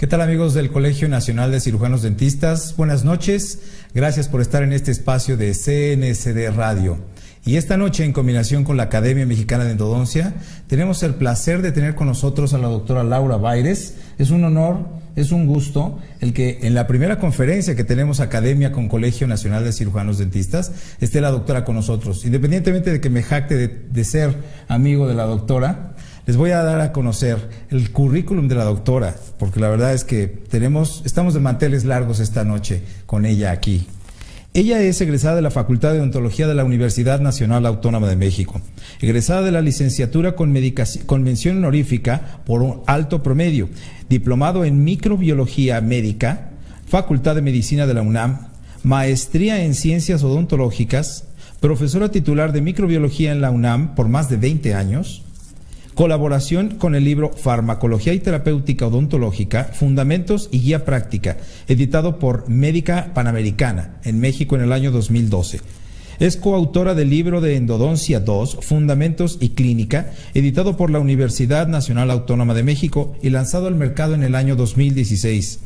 ¿Qué tal, amigos del Colegio Nacional de Cirujanos Dentistas? Buenas noches, gracias por estar en este espacio de CNSD Radio. Y esta noche, en combinación con la Academia Mexicana de Endodoncia, tenemos el placer de tener con nosotros a la doctora Laura Baires. Es un honor, es un gusto el que en la primera conferencia que tenemos Academia con Colegio Nacional de Cirujanos Dentistas esté la doctora con nosotros. Independientemente de que me jacte de ser amigo de la doctora, les voy a dar a conocer el currículum de la doctora, porque la verdad es que estamos de manteles largos esta noche con ella aquí. Ella es egresada de la Facultad de Odontología de la Universidad Nacional Autónoma de México, egresada de la licenciatura con mención honorífica por un alto promedio, diplomado en microbiología médica, Facultad de Medicina de la UNAM, maestría en ciencias odontológicas, profesora titular de microbiología en la UNAM por más de 20 años, colaboración con el libro Farmacología y Terapéutica Odontológica, Fundamentos y Guía Práctica, editado por Médica Panamericana en México en el año 2012. Es coautora del libro de Endodoncia 2, Fundamentos y Clínica, editado por la Universidad Nacional Autónoma de México y lanzado al mercado en el año 2016.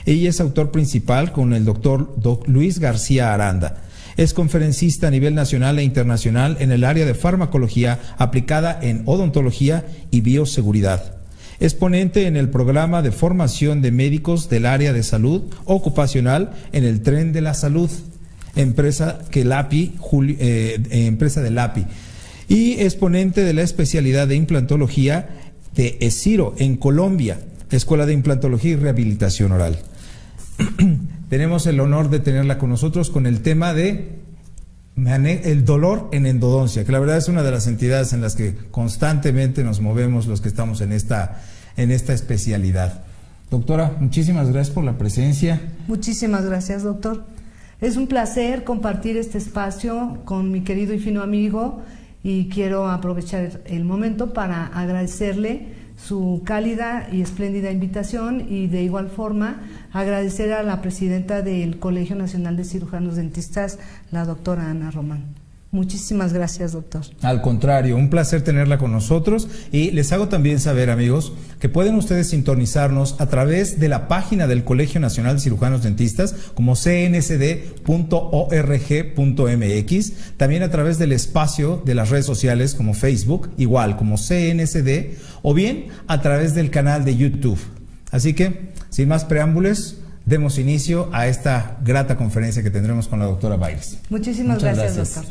Ella es autor principal con el doctor Luis García Aranda. Es conferencista a nivel nacional e internacional en el área de farmacología aplicada en odontología y bioseguridad. Es ponente en el programa de formación de médicos del área de salud ocupacional en el Tren de la Salud, empresa de LAPI. Y es ponente de la especialidad de implantología de ESIRO en Colombia, Escuela de Implantología y Rehabilitación Oral. Tenemos el honor de tenerla con nosotros con el tema de el dolor en endodoncia, que la verdad es una de las entidades en las que constantemente nos movemos los que estamos en esta especialidad. Doctora, muchísimas gracias por la presencia. Muchísimas gracias, doctor. Es un placer compartir este espacio con mi querido y fino amigo y quiero aprovechar el momento para agradecerle su cálida y espléndida invitación y de igual forma agradecer a la presidenta del Colegio Nacional de Cirujanos Dentistas, la doctora Ana Román. Muchísimas gracias, doctor. Al contrario, un placer tenerla con nosotros y les hago también saber, amigos, que pueden ustedes sintonizarnos a través de la página del Colegio Nacional de Cirujanos Dentistas como cnsd.org.mx, también a través del espacio de las redes sociales como Facebook, igual como CNSD, o bien a través del canal de YouTube. Así que, sin más preámbulos, demos inicio a esta grata conferencia que tendremos con la doctora Baires. Muchas gracias, doctor.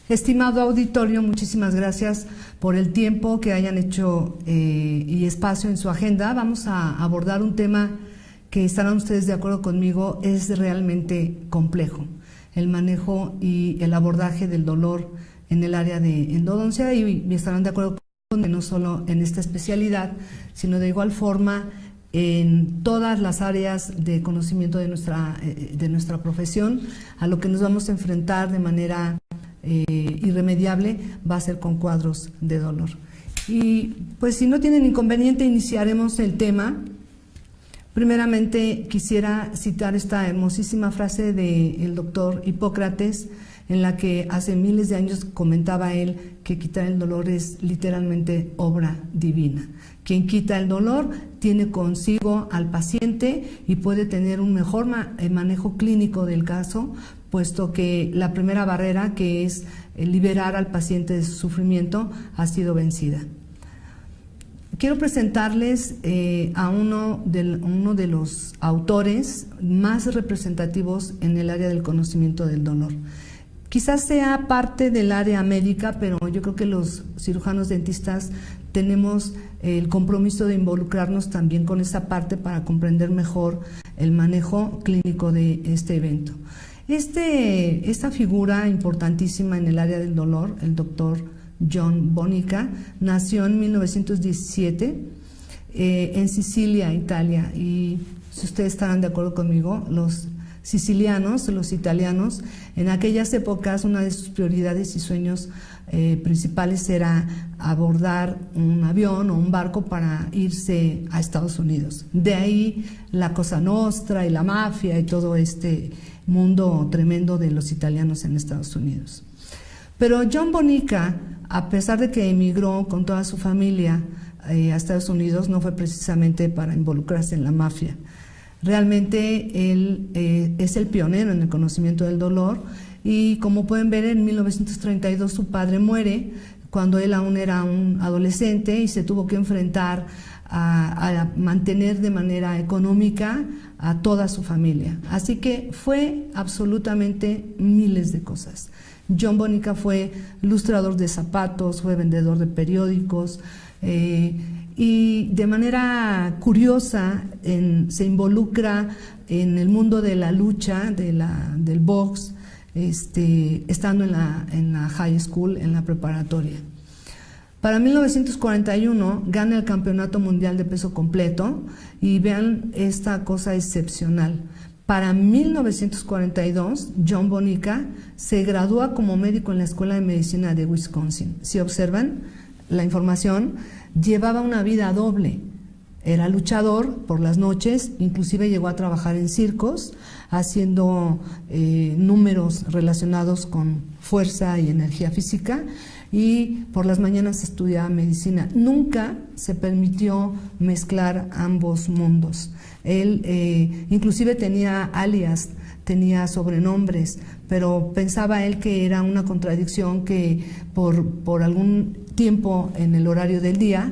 Estimado auditorio, muchísimas gracias por el tiempo que hayan hecho y espacio en su agenda. Vamos a abordar un tema que estarán ustedes de acuerdo conmigo, es realmente complejo. El manejo y el abordaje del dolor en el área de endodoncia y estarán de acuerdo con que no solo en esta especialidad, sino de igual forma en todas las áreas de conocimiento de nuestra profesión, a lo que nos vamos a enfrentar de manera irremediable va a ser con cuadros de dolor. Y pues si no tienen inconveniente iniciaremos el tema. Primeramente quisiera citar esta hermosísima frase del doctor Hipócrates, en la que hace miles de años comentaba él que quitar el dolor es literalmente obra divina. Quien quita el dolor tiene consigo al paciente y puede tener un mejor manejo clínico del caso, puesto que la primera barrera, que es liberar al paciente de su sufrimiento, ha sido vencida. Quiero presentarles a uno de los autores más representativos en el área del conocimiento del dolor. Quizás sea parte del área médica, pero yo creo que los cirujanos dentistas tenemos el compromiso de involucrarnos también con esa parte para comprender mejor el manejo clínico de este evento. Esta figura importantísima en el área del dolor, el doctor John Bonica, nació en 1917 en Sicilia, Italia, y si ustedes estarán de acuerdo conmigo, los sicilianos, los italianos, en aquellas épocas una de sus prioridades y sueños principales era abordar un avión o un barco para irse a Estados Unidos. De ahí la Cosa Nostra y la mafia y todo este mundo tremendo de los italianos en Estados Unidos. Pero John Bonica, a pesar de que emigró con toda su familia a Estados Unidos, no fue precisamente para involucrarse en la mafia. Realmente él es el pionero en el conocimiento del dolor, y como pueden ver, en 1932 su padre muere cuando él aún era un adolescente y se tuvo que enfrentar a mantener de manera económica a toda su familia. Así que fue absolutamente miles de cosas. John Bonica fue ilustrador de zapatos, fue vendedor de periódicos, y de manera curiosa se involucra en el mundo de la lucha, del box, estando en la high school, en la preparatoria. Para 1941 gana el Campeonato Mundial de Peso Completo, y vean esta cosa excepcional. Para 1942, John Bonica se gradúa como médico en la Escuela de Medicina de Wisconsin. Si observan la información, llevaba una vida doble. Era luchador por las noches, inclusive llegó a trabajar en circos, haciendo números relacionados con fuerza y energía física, y por las mañanas estudiaba medicina. Nunca se permitió mezclar ambos mundos. Él inclusive tenía alias, tenía sobrenombres, pero pensaba él que era una contradicción que por algún tiempo en el horario del día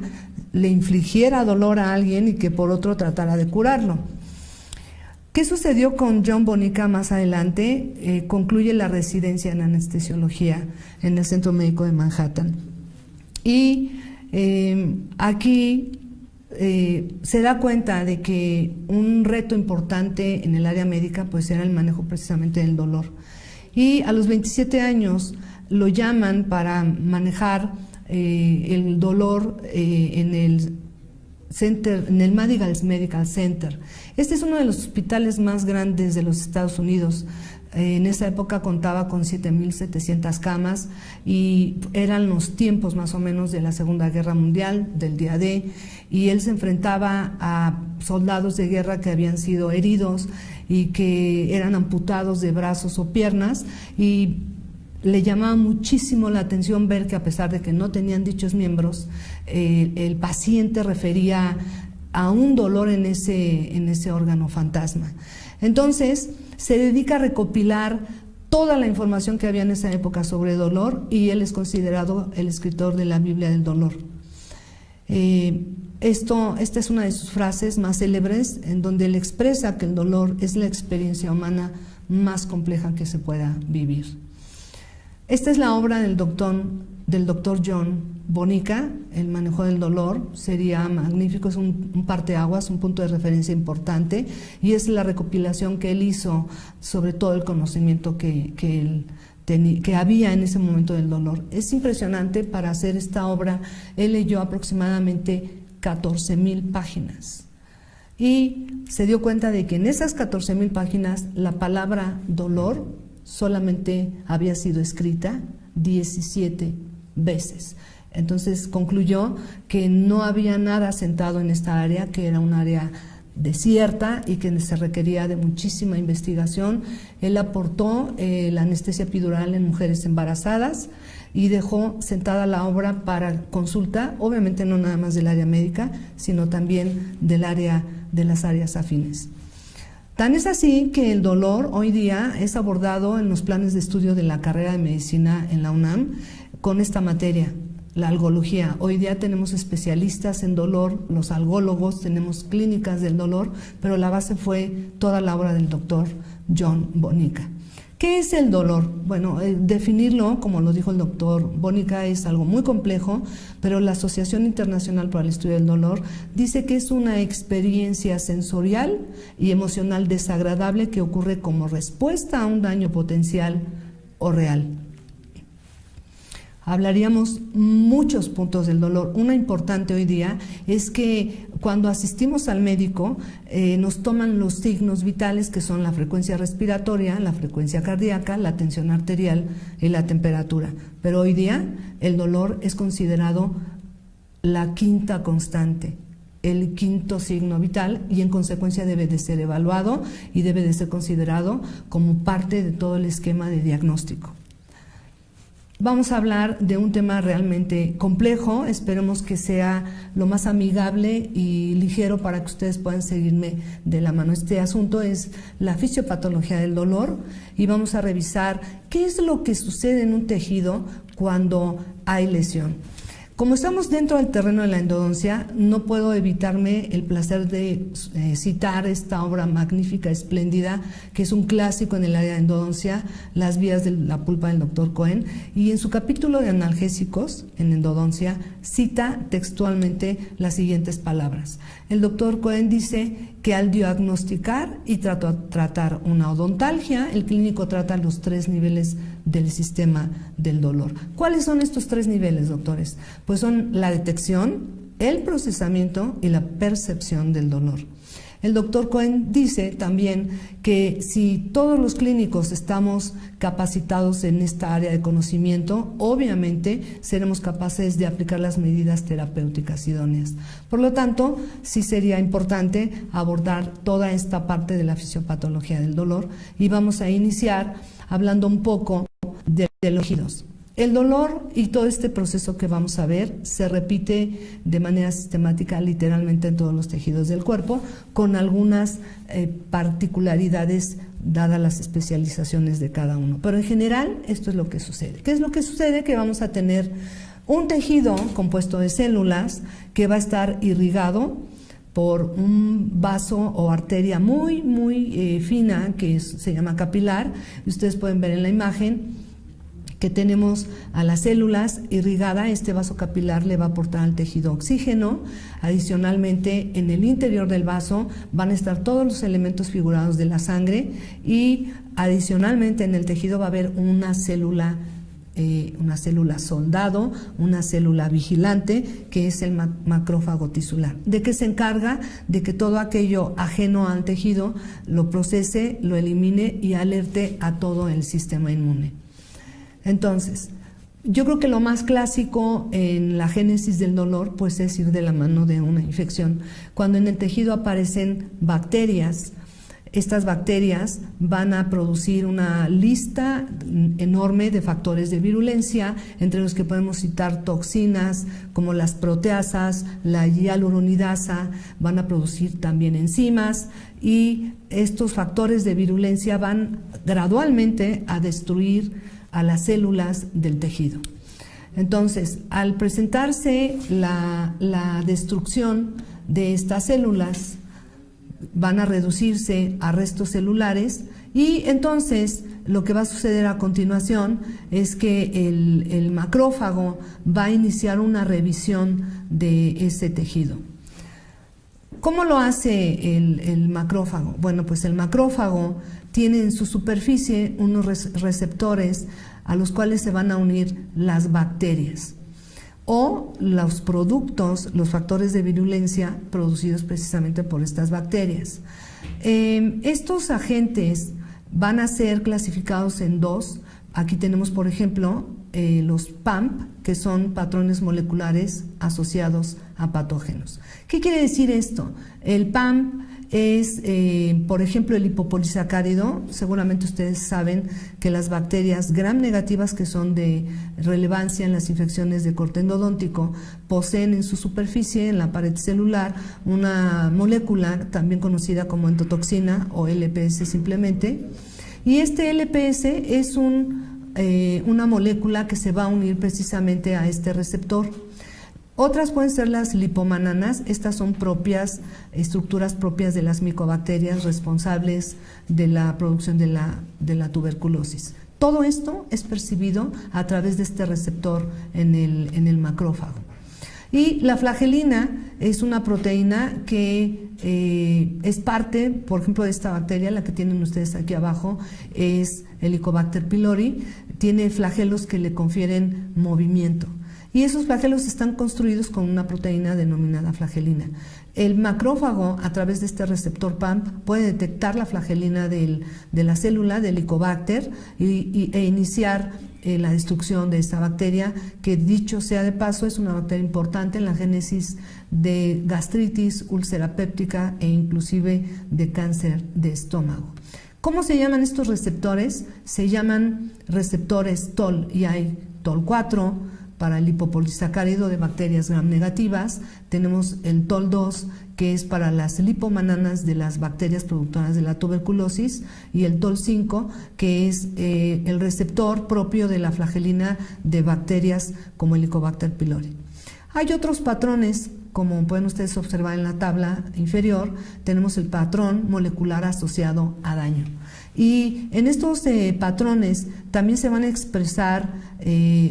le infligiera dolor a alguien y que por otro tratara de curarlo. ¿Qué sucedió con John Bonica más adelante? Concluye la residencia en anestesiología en el Centro Médico de Manhattan. Y aquí se da cuenta de que un reto importante en el área médica pues era el manejo precisamente del dolor. Y a los 27 años lo llaman para manejar el dolor en el Madigan's Medical Center. Este es uno de los hospitales más grandes de los Estados Unidos. En esa época contaba con 7,700 camas, y eran los tiempos más o menos de la Segunda Guerra Mundial, del día D, y él se enfrentaba a soldados de guerra que habían sido heridos y que eran amputados de brazos o piernas, y le llamaba muchísimo la atención ver que a pesar de que no tenían dichos miembros, el paciente refería a un dolor en ese órgano fantasma. Entonces se dedica a recopilar toda la información que había en esa época sobre dolor, y él es considerado el escritor de la Biblia del dolor. Esta es una de sus frases más célebres, en donde él expresa que el dolor es la experiencia humana más compleja que se pueda vivir. Esta es la obra del doctor John Bonica. El manejo del dolor sería magnífico, es un parteaguas, un punto de referencia importante, y es la recopilación que él hizo sobre todo el conocimiento que había en ese momento del dolor. Es impresionante. Para hacer esta obra él leyó aproximadamente 14,000 páginas, y se dio cuenta de que en esas 14,000 páginas la palabra dolor solamente había sido escrita 17 veces. Entonces concluyó que no había nada asentado en esta área, que era un área desierta y que se requería de muchísima investigación. Él aportó la anestesia epidural en mujeres embarazadas y dejó sentada la obra para consulta, obviamente no nada más del área médica, sino también del área de las áreas afines. Tan es así que el dolor hoy día es abordado en los planes de estudio de la carrera de medicina en la UNAM con esta materia, la algología. Hoy día tenemos especialistas en dolor, los algólogos, tenemos clínicas del dolor, pero la base fue toda la obra del doctor John Bonica. ¿Qué es el dolor? Bueno, definirlo, como lo dijo el doctor Bonica, es algo muy complejo, pero la Asociación Internacional para el Estudio del Dolor dice que es una experiencia sensorial y emocional desagradable que ocurre como respuesta a un daño potencial o real. hablaríamos muchos puntos del dolor. Una importante hoy día es que cuando asistimos al médico nos toman los signos vitales, que son la frecuencia respiratoria, la frecuencia cardíaca, la tensión arterial y la temperatura. Pero hoy día el dolor es considerado la quinta constante, el quinto signo vital, y en consecuencia debe de ser evaluado y debe de ser considerado como parte de todo el esquema de diagnóstico. Vamos a hablar de un tema realmente complejo, esperemos que sea lo más amigable y ligero para que ustedes puedan seguirme de la mano. Este asunto es la fisiopatología del dolor y vamos a revisar qué es lo que sucede en un tejido cuando hay lesión. Como estamos dentro del terreno de la endodoncia, no puedo evitarme el placer de citar esta obra magnífica, espléndida, que es un clásico en el área de endodoncia, Las vías de la pulpa del Dr. Cohen, y en su capítulo de analgésicos en endodoncia cita textualmente las siguientes palabras. El Dr. Cohen dice que al diagnosticar y tratar una odontalgia, el clínico trata los 3 niveles del sistema del dolor. ¿Cuáles son estos 3 niveles, doctores? Pues son la detección, el procesamiento y la percepción del dolor. El doctor Cohen dice también que si todos los clínicos estamos capacitados en esta área de conocimiento, obviamente seremos capaces de aplicar las medidas terapéuticas idóneas. Por lo tanto, sí sería importante abordar toda esta parte de la fisiopatología del dolor y vamos a iniciar hablando un poco de los tejidos. El dolor y todo este proceso que vamos a ver se repite de manera sistemática literalmente en todos los tejidos del cuerpo, con algunas particularidades dadas las especializaciones de cada uno. Pero en general esto es lo que sucede. ¿Qué es lo que sucede? Que vamos a tener un tejido compuesto de células que va a estar irrigado por un vaso o arteria muy fina que se llama capilar. Ustedes pueden ver en la imagen que tenemos a las células irrigada. Este vaso capilar le va a aportar al tejido oxígeno. Adicionalmente, en el interior del vaso van a estar todos los elementos figurados de la sangre y adicionalmente en el tejido va a haber una célula soldado, una célula vigilante, que es el macrófago tisular. ¿De qué se encarga? De que todo aquello ajeno al tejido lo procese, lo elimine y alerte a todo el sistema inmune. Entonces, yo creo que lo más clásico en la génesis del dolor pues es ir de la mano de una infección. Cuando en el tejido aparecen bacterias, estas bacterias van a producir una lista enorme de factores de virulencia, entre los que podemos citar toxinas como las proteasas, la hialuronidasa, van a producir también enzimas y estos factores de virulencia van gradualmente a destruir a las células del tejido. Entonces, al presentarse la destrucción de estas células, van a reducirse a restos celulares y entonces lo que va a suceder a continuación es que el macrófago va a iniciar una revisión de ese tejido. ¿Cómo lo hace el macrófago? Bueno, pues el macrófago tiene en su superficie unos receptores a los cuales se van a unir las bacterias o los productos, los factores de virulencia producidos precisamente por estas bacterias. Estos agentes van a ser clasificados en 2. Aquí tenemos, por ejemplo, los PAMP, que son patrones moleculares asociados a patógenos. ¿Qué quiere decir esto? El PAMP es, por ejemplo, el lipopolisacárido. Seguramente ustedes saben que las bacterias gram negativas, que son de relevancia en las infecciones de corte endodóntico, poseen en su superficie, en la pared celular, una molécula también conocida como endotoxina o LPS simplemente. Y este LPS es una molécula que se va a unir precisamente a este receptor. Otras pueden ser las lipomananas. Estas son estructuras propias de las micobacterias responsables de la producción de la tuberculosis. Todo esto es percibido a través de este receptor en el macrófago. Y la flagelina es una proteína que es parte, por ejemplo, de esta bacteria, la que tienen ustedes aquí abajo, es Helicobacter pylori, tiene flagelos que le confieren movimiento. Y esos flagelos están construidos con una proteína denominada flagelina. El macrófago, a través de este receptor PAMP, puede detectar la flagelina de la célula del Helicobacter e iniciar la destrucción de esta bacteria, que dicho sea de paso es una bacteria importante en la génesis de gastritis, úlcera péptica e inclusive de cáncer de estómago. ¿Cómo se llaman estos receptores? Se llaman receptores TOL, y hay TOL4 para el lipopolisacárido de bacterias gram negativas, tenemos el TOL2 que es para las lipomananas de las bacterias productoras de la tuberculosis, y el TOL5 que es el receptor propio de la flagelina de bacterias como Helicobacter pylori. Hay otros patrones, como pueden ustedes observar en la tabla inferior, tenemos el patrón molecular asociado a daño. Y en estos patrones también se van a expresar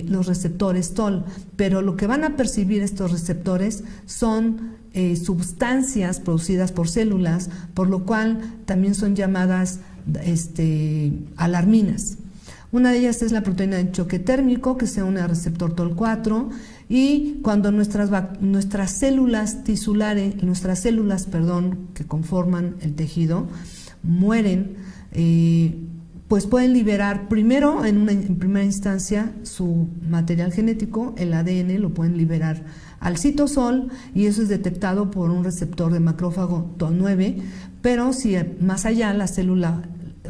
los receptores TOL, pero lo que van a percibir estos receptores son sustancias producidas por células, por lo cual también son llamadas alarminas. Una de ellas es la proteína de choque térmico, que se une al receptor TOL4, y cuando nuestras células tisulares, que conforman el tejido, mueren, pues pueden liberar primero, en primera instancia, su material genético, el ADN, lo pueden liberar al citosol, y eso es detectado por un receptor de macrófago TOL9, pero si más allá la célula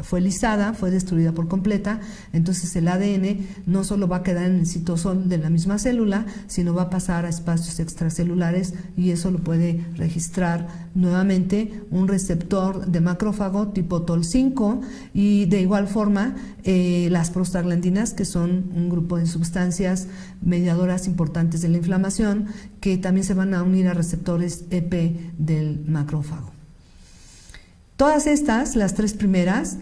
fue lisada, fue destruida por completa, entonces el ADN no solo va a quedar en el citosol de la misma célula, sino va a pasar a espacios extracelulares, y eso lo puede registrar nuevamente un receptor de macrófago tipo TOL5, y de igual forma las prostaglandinas, que son un grupo de sustancias mediadoras importantes de la inflamación, que también se van a unir a receptores EP del macrófago. Todas estas, las tres primeras,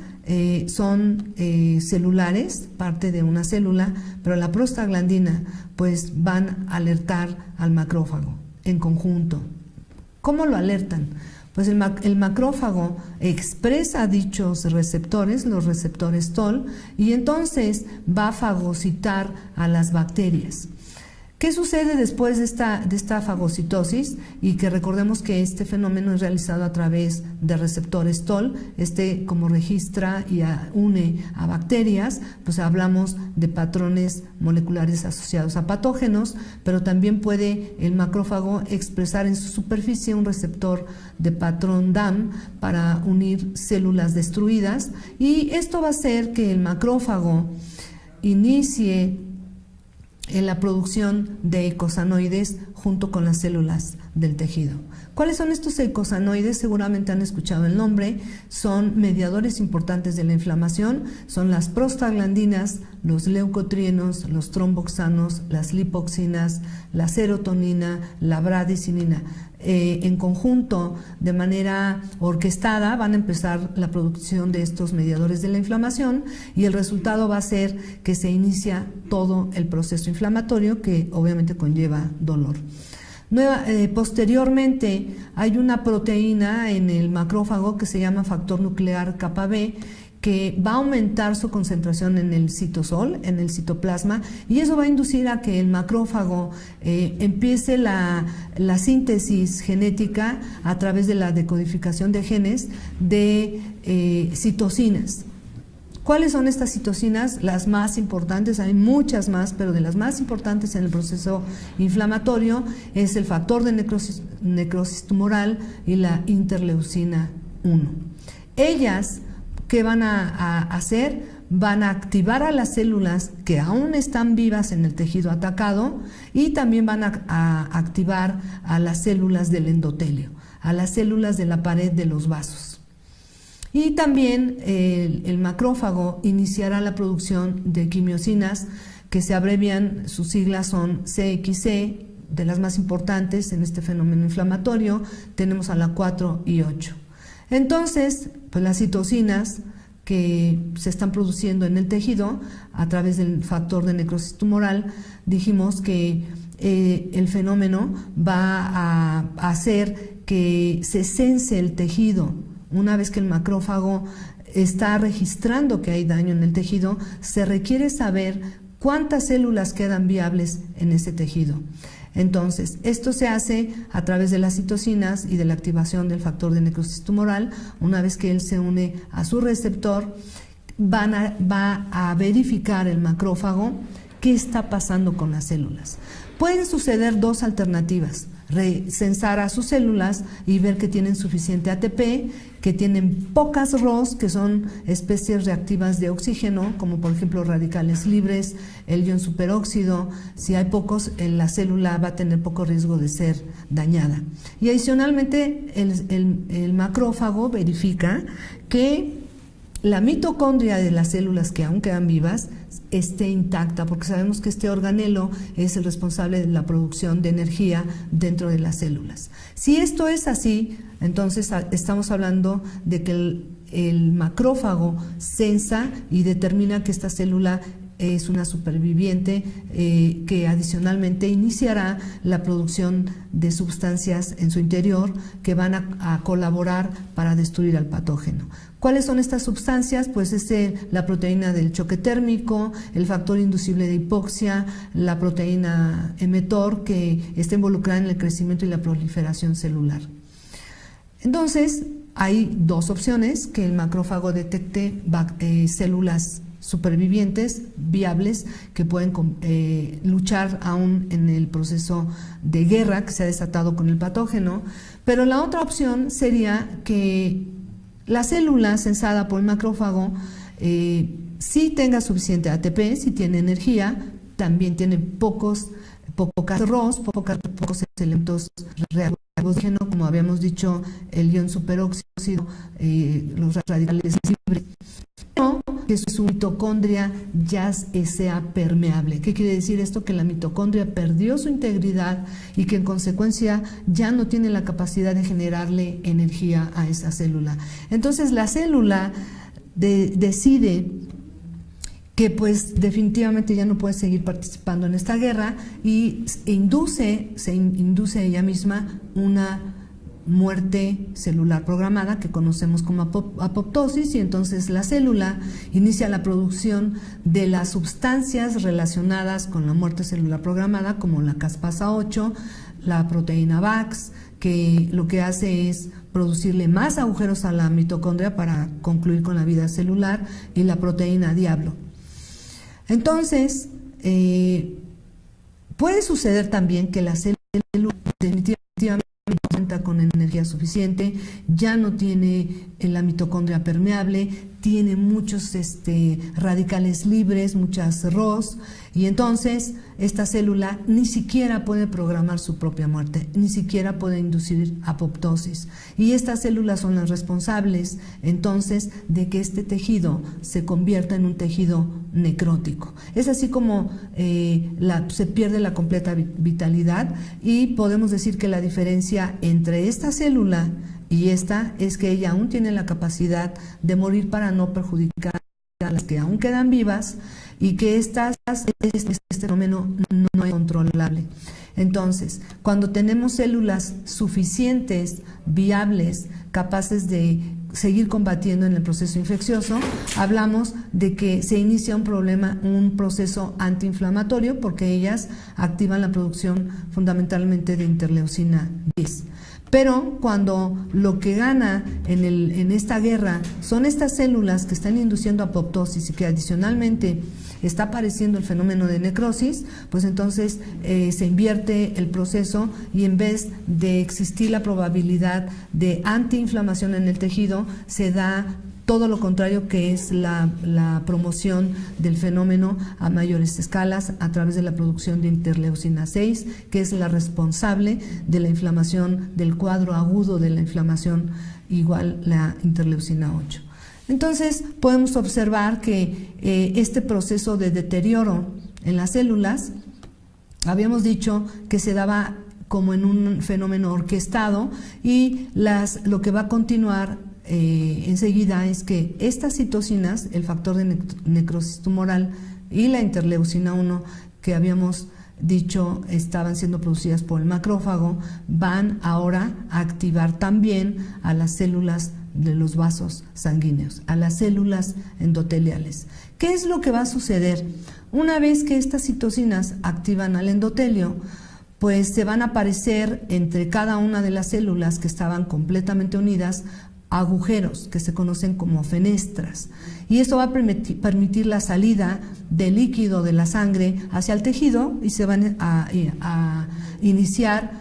son celulares, parte de una célula, pero la prostaglandina pues van a alertar al macrófago en conjunto. ¿Cómo lo alertan? Pues el macrófago expresa dichos receptores, los receptores TOL, y entonces va a fagocitar a las bacterias. ¿Qué sucede después de esta fagocitosis? Y que recordemos que este fenómeno es realizado a través de receptores TOL, como registra y une a bacterias, pues hablamos de patrones moleculares asociados a patógenos, pero también puede el macrófago expresar en su superficie un receptor de patrón DAM para unir células destruidas, y esto va a hacer que el macrófago inicie en la producción de eicosanoides junto con las células del tejido. ¿Cuáles son estos eicosanoides? Seguramente han escuchado el nombre. Son mediadores importantes de la inflamación, son las prostaglandinas, los leucotrienos, los tromboxanos, las lipoxinas, la serotonina, la bradicinina. En conjunto, de manera orquestada, van a empezar la producción de estos mediadores de la inflamación, y el resultado va a ser que se inicia todo el proceso inflamatorio, que obviamente conlleva dolor. Posteriormente hay una proteína en el macrófago que se llama factor nuclear kappa B, que va a aumentar su concentración en el citosol, en el citoplasma, y eso va a inducir a que el macrófago empiece la síntesis genética a través de la decodificación de genes de citocinas. ¿Cuáles son estas citocinas? Las más importantes, hay muchas más, pero de las más importantes en el proceso inflamatorio es el factor de necrosis tumoral y la interleucina 1. Ellas, ¿qué van a hacer? Van a activar a las células que aún están vivas en el tejido atacado, y también van a activar a las células del endotelio, a las células de la pared de los vasos. Y también el macrófago iniciará la producción de quimiosinas, que se abrevian, sus siglas son CXC, de las más importantes en este fenómeno inflamatorio. Tenemos a la 4 y 8. Entonces, pues las citocinas que se están produciendo en el tejido a través del factor de necrosis tumoral, dijimos que el fenómeno va a hacer que se sense el tejido. Una vez que el macrófago está registrando que hay daño en el tejido, se requiere saber cuántas células quedan viables en ese tejido. Entonces, esto se hace a través de las citocinas y de la activación del factor de necrosis tumoral. Una vez que él se une a su receptor, va a verificar el macrófago qué está pasando con las células. Pueden suceder dos alternativas: censar a sus células y ver que tienen suficiente ATP, que tienen pocas ROS, que son especies reactivas de oxígeno, como por ejemplo radicales libres, el ion superóxido. Si hay pocos, la célula va a tener poco riesgo de ser dañada. Y adicionalmente, el macrófago verifica que la mitocondria de las células que aún quedan vivas esté intacta, porque sabemos que este organelo es el responsable de la producción de energía dentro de las células. Si esto es así, entonces estamos hablando de que el macrófago sensa y determina que esta célula es una superviviente, que adicionalmente iniciará la producción de sustancias en su interior que van a colaborar para destruir al patógeno. ¿Cuáles son estas sustancias? Pues es la proteína del choque térmico, el factor inducible de hipoxia, la proteína mTOR, que está involucrada en el crecimiento y la proliferación celular. Entonces, hay dos opciones: que el macrófago detecte células supervivientes, viables, que pueden luchar aún en el proceso de guerra que se ha desatado con el patógeno. Pero la otra opción sería que la célula censada por el macrófago sí tenga suficiente ATP, si tiene energía, también tiene pocas ROS, pocos elementos reactivos de oxígeno, como habíamos dicho, el ion superóxido, los radicales libres, pero que su mitocondria ya sea permeable. ¿Qué quiere decir esto? Que la mitocondria perdió su integridad y que en consecuencia ya no tiene la capacidad de generarle energía a esa célula. Entonces la célula decide que pues definitivamente ya no puede seguir participando en esta guerra y se induce ella misma una muerte celular programada, que conocemos como apoptosis, y entonces la célula inicia la producción de las sustancias relacionadas con la muerte celular programada, como la caspasa 8, la proteína VAX, que lo que hace es producirle más agujeros a la mitocondria para concluir con la vida celular, y la proteína diablo. Entonces, puede suceder también que la célula definitivamente cuenta con energía suficiente, ya no tiene la mitocondria permeable, tiene muchos radicales libres, muchas ROS, y entonces esta célula ni siquiera puede programar su propia muerte, ni siquiera puede inducir apoptosis. Y estas células son las responsables entonces de que este tejido se convierta en un tejido necrótico. Es así como se pierde la completa vitalidad, y podemos decir que la diferencia entre esta célula y esta es que ella aún tiene la capacidad de morir para no perjudicar a las que aún quedan vivas, y que este fenómeno no es controlable. Entonces, cuando tenemos células suficientes, viables, capaces de seguir combatiendo en el proceso infeccioso, hablamos de que se inicia un proceso antiinflamatorio, porque ellas activan la producción fundamentalmente de interleucina 10. Pero cuando lo que gana en esta guerra son estas células que están induciendo apoptosis y que adicionalmente está apareciendo el fenómeno de necrosis, pues entonces se invierte el proceso, y en vez de existir la probabilidad de antiinflamación en el tejido, se da todo lo contrario, que es la promoción del fenómeno a mayores escalas a través de la producción de interleucina 6, que es la responsable de la inflamación, del cuadro agudo de la inflamación, igual la interleucina 8. Entonces podemos observar que este proceso de deterioro en las células, habíamos dicho que se daba como en un fenómeno orquestado, y lo que va a continuar enseguida es que estas citocinas, el factor de necrosis tumoral y la interleucina 1 que habíamos estaban siendo producidas por el macrófago, van ahora a activar también a las células de los vasos sanguíneos, a las células endoteliales. ¿Qué es lo que va a suceder? Una vez que estas citocinas activan al endotelio, pues se van a aparecer entre cada una de las células que estaban completamente unidas agujeros que se conocen como fenestras, y esto va a permitir la salida del líquido de la sangre hacia el tejido y se van a iniciar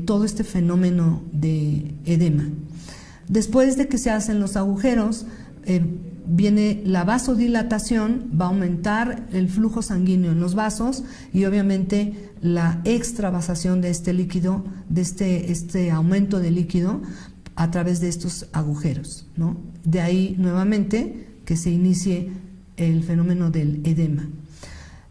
todo este fenómeno de edema. Después de que se hacen los agujeros, viene la vasodilatación, va a aumentar el flujo sanguíneo en los vasos y obviamente la extravasación de este líquido, de este aumento de líquido a través de estos agujeros, ¿no? De ahí nuevamente que se inicie el fenómeno del edema.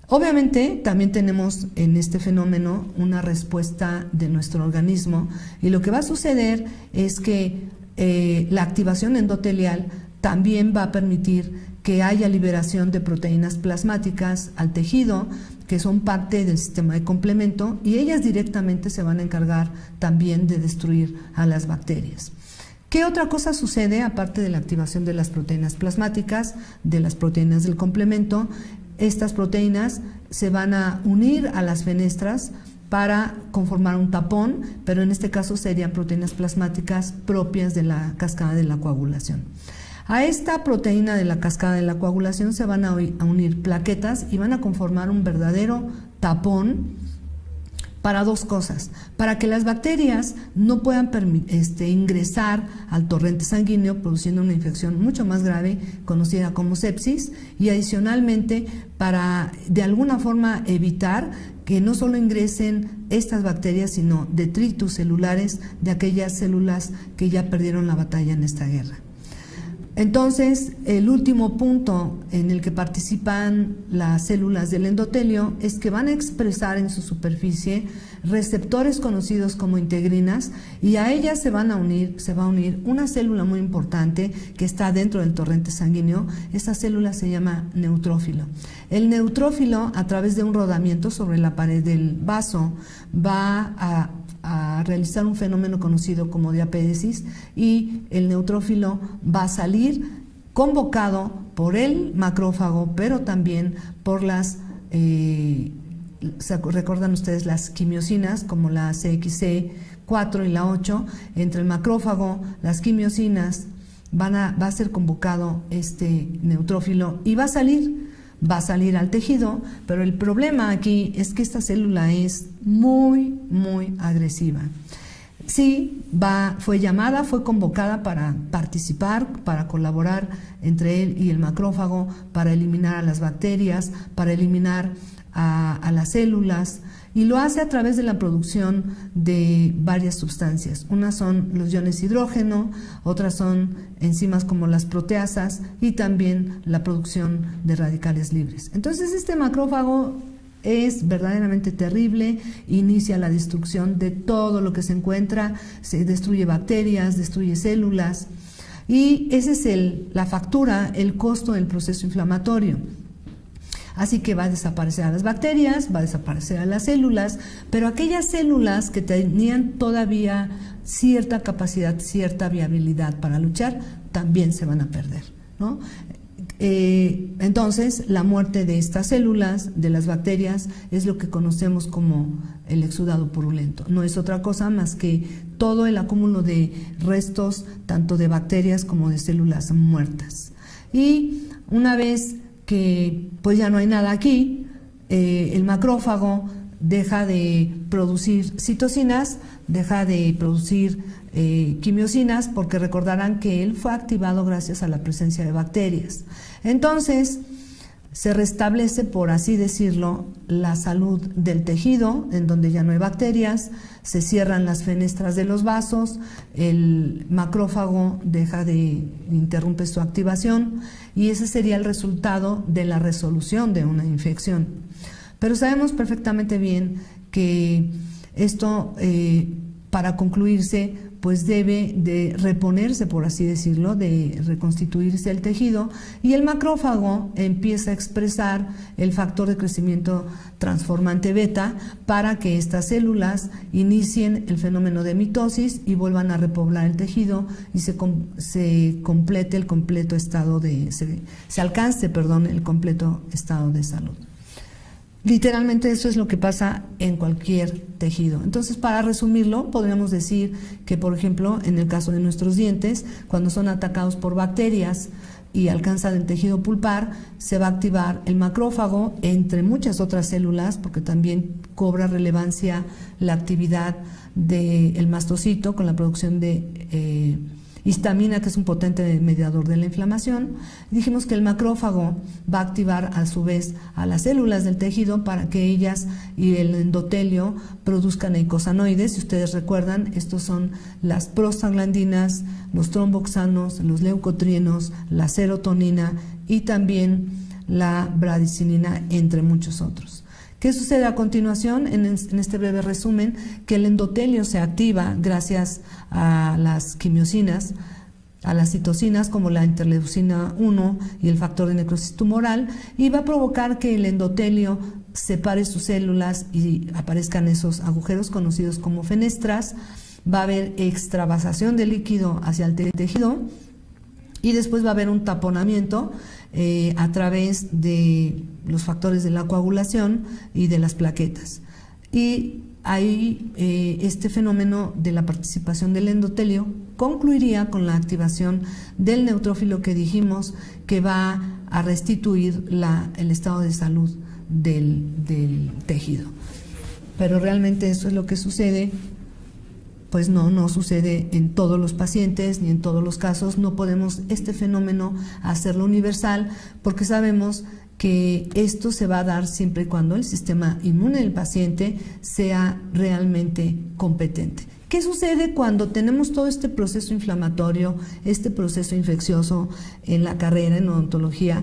Obviamente también tenemos en este fenómeno una respuesta de nuestro organismo, y lo que va a suceder es que la activación endotelial también va a permitir que haya liberación de proteínas plasmáticas al tejido, que son parte del sistema de complemento, y ellas directamente se van a encargar también de destruir a las bacterias. ¿Qué otra cosa sucede aparte de la activación de las proteínas plasmáticas, de las proteínas del complemento? Estas proteínas se van a unir a las fenestras para conformar un tapón, pero en este caso serían proteínas plasmáticas propias de la cascada de la coagulación. A esta proteína de la cascada de la coagulación se van a unir plaquetas y van a conformar un verdadero tapón para dos cosas: para que las bacterias no puedan ingresar al torrente sanguíneo, produciendo una infección mucho más grave conocida como sepsis, y adicionalmente para de alguna forma evitar que no solo ingresen estas bacterias, sino detritus celulares de aquellas células que ya perdieron la batalla en esta guerra. Entonces, el último punto en el que participan las células del endotelio es que van a expresar en su superficie receptores conocidos como integrinas, y a ellas se va a unir una célula muy importante que está dentro del torrente sanguíneo. Esta célula se llama neutrófilo. El neutrófilo, a través de un rodamiento sobre la pared del vaso, va a realizar un fenómeno conocido como diapédesis, y el neutrófilo va a salir convocado por el macrófago, pero también por las, recuerdan ustedes las quimiosinas como la CXC4 y la 8, entre el macrófago, las quimiosinas, va a ser convocado este neutrófilo y va a salir al tejido, pero el problema aquí es que esta célula es muy, muy agresiva. Sí, fue convocada para participar, para colaborar entre él y el macrófago, para eliminar a las bacterias, para eliminar a las células, y lo hace a través de la producción de varias sustancias. Unas son los iones hidrógeno, otras son enzimas como las proteasas, y también la producción de radicales libres. Entonces este macrófago es verdaderamente terrible, inicia la destrucción de todo lo que se encuentra, se destruye bacterias, destruye células, y esa es la factura, el costo del proceso inflamatorio. Así que va a desaparecer a las bacterias, va a desaparecer a las células, pero aquellas células que tenían todavía cierta capacidad, cierta viabilidad para luchar, también se van a perder, ¿no? Entonces, la muerte de estas células, de las bacterias, es lo que conocemos como el exudado purulento. No es otra cosa más que todo el acúmulo de restos, tanto de bacterias como de células muertas. Y una vez que pues ya no hay nada aquí, el macrófago deja de producir citocinas, deja de producir quimiosinas, porque recordarán que él fue activado gracias a la presencia de bacterias. Entonces se restablece, por así decirlo, la salud del tejido, en donde ya no hay bacterias, se cierran las fenestras de los vasos, el macrófago interrumpe su activación, y ese sería el resultado de la resolución de una infección. Pero sabemos perfectamente bien que esto, para concluirse, pues debe de reponerse, por así decirlo, de reconstituirse el tejido, y el macrófago empieza a expresar el factor de crecimiento transformante beta para que estas células inicien el fenómeno de mitosis y vuelvan a repoblar el tejido y se complete el completo estado de, se alcance, perdón, el completo estado de salud. Literalmente eso es lo que pasa en cualquier tejido. Entonces, para resumirlo, podríamos decir que, por ejemplo, en el caso de nuestros dientes, cuando son atacados por bacterias y alcanzan el tejido pulpar, se va a activar el macrófago, entre muchas otras células, porque también cobra relevancia la actividad del mastocito con la producción de histamina, que es un potente mediador de la inflamación. Dijimos que el macrófago va a activar a su vez a las células del tejido para que ellas y el endotelio produzcan eicosanoides. Si ustedes recuerdan, estos son las prostaglandinas, los tromboxanos, los leucotrienos, la serotonina y también la bradicinina, entre muchos otros. ¿Qué sucede a continuación? En este breve resumen, que el endotelio se activa gracias a las quimiosinas, a las citocinas como la interleucina 1 y el factor de necrosis tumoral, y va a provocar que el endotelio separe sus células y aparezcan esos agujeros conocidos como fenestras. Va a haber extravasación de líquido hacia el tejido y después va a haber un taponamiento a través de los factores de la coagulación y de las plaquetas. Y ahí este fenómeno de la participación del endotelio concluiría con la activación del neutrófilo que dijimos que va a restituir el estado de salud del tejido. Pero realmente eso es lo que sucede. Pues no sucede en todos los pacientes ni en todos los casos. No podemos este fenómeno hacerlo universal, porque sabemos que esto se va a dar siempre y cuando el sistema inmune del paciente sea realmente competente. ¿Qué sucede cuando tenemos todo este proceso inflamatorio, este proceso infeccioso en la carrera en odontología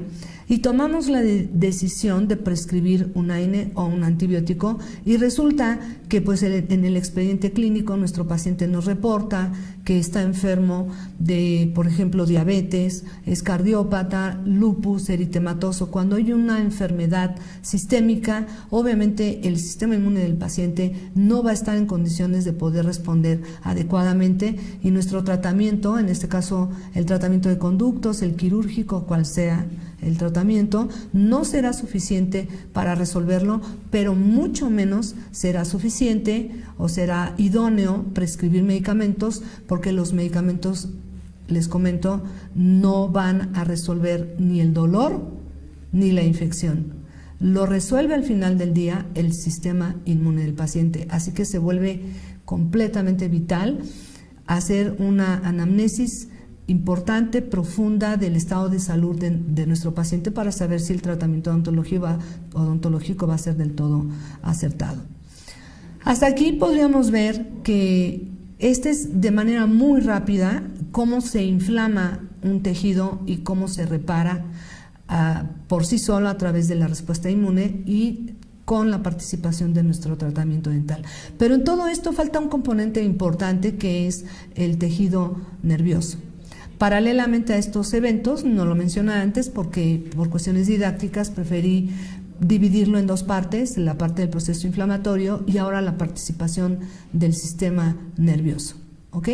y tomamos la decisión de prescribir un AINE o un antibiótico y resulta que pues en el expediente clínico nuestro paciente nos reporta que está enfermo de, por ejemplo, diabetes, es cardiópata, lupus eritematoso? Cuando hay una enfermedad sistémica, obviamente el sistema inmune del paciente no va a estar en condiciones de poder responder adecuadamente, y nuestro tratamiento, en este caso el tratamiento de conductos, el quirúrgico, cual sea el tratamiento, no será suficiente para resolverlo, pero mucho menos será suficiente o será idóneo prescribir medicamentos, porque los medicamentos, les comento, no van a resolver ni el dolor ni la infección. Lo resuelve al final del día el sistema inmune del paciente, así que se vuelve completamente vital hacer una anamnesis importante, profunda del estado de salud de nuestro paciente para saber si el tratamiento odontológico va a ser del todo acertado. Hasta aquí podríamos ver que este es de manera muy rápida cómo se inflama un tejido y cómo se repara por sí solo a través de la respuesta inmune y con la participación de nuestro tratamiento dental. Pero en todo esto falta un componente importante, que es el tejido nervioso. Paralelamente a estos eventos, no lo mencioné antes porque por cuestiones didácticas preferí dividirlo en dos partes, la parte del proceso inflamatorio y ahora la participación del sistema nervioso. ¿Ok?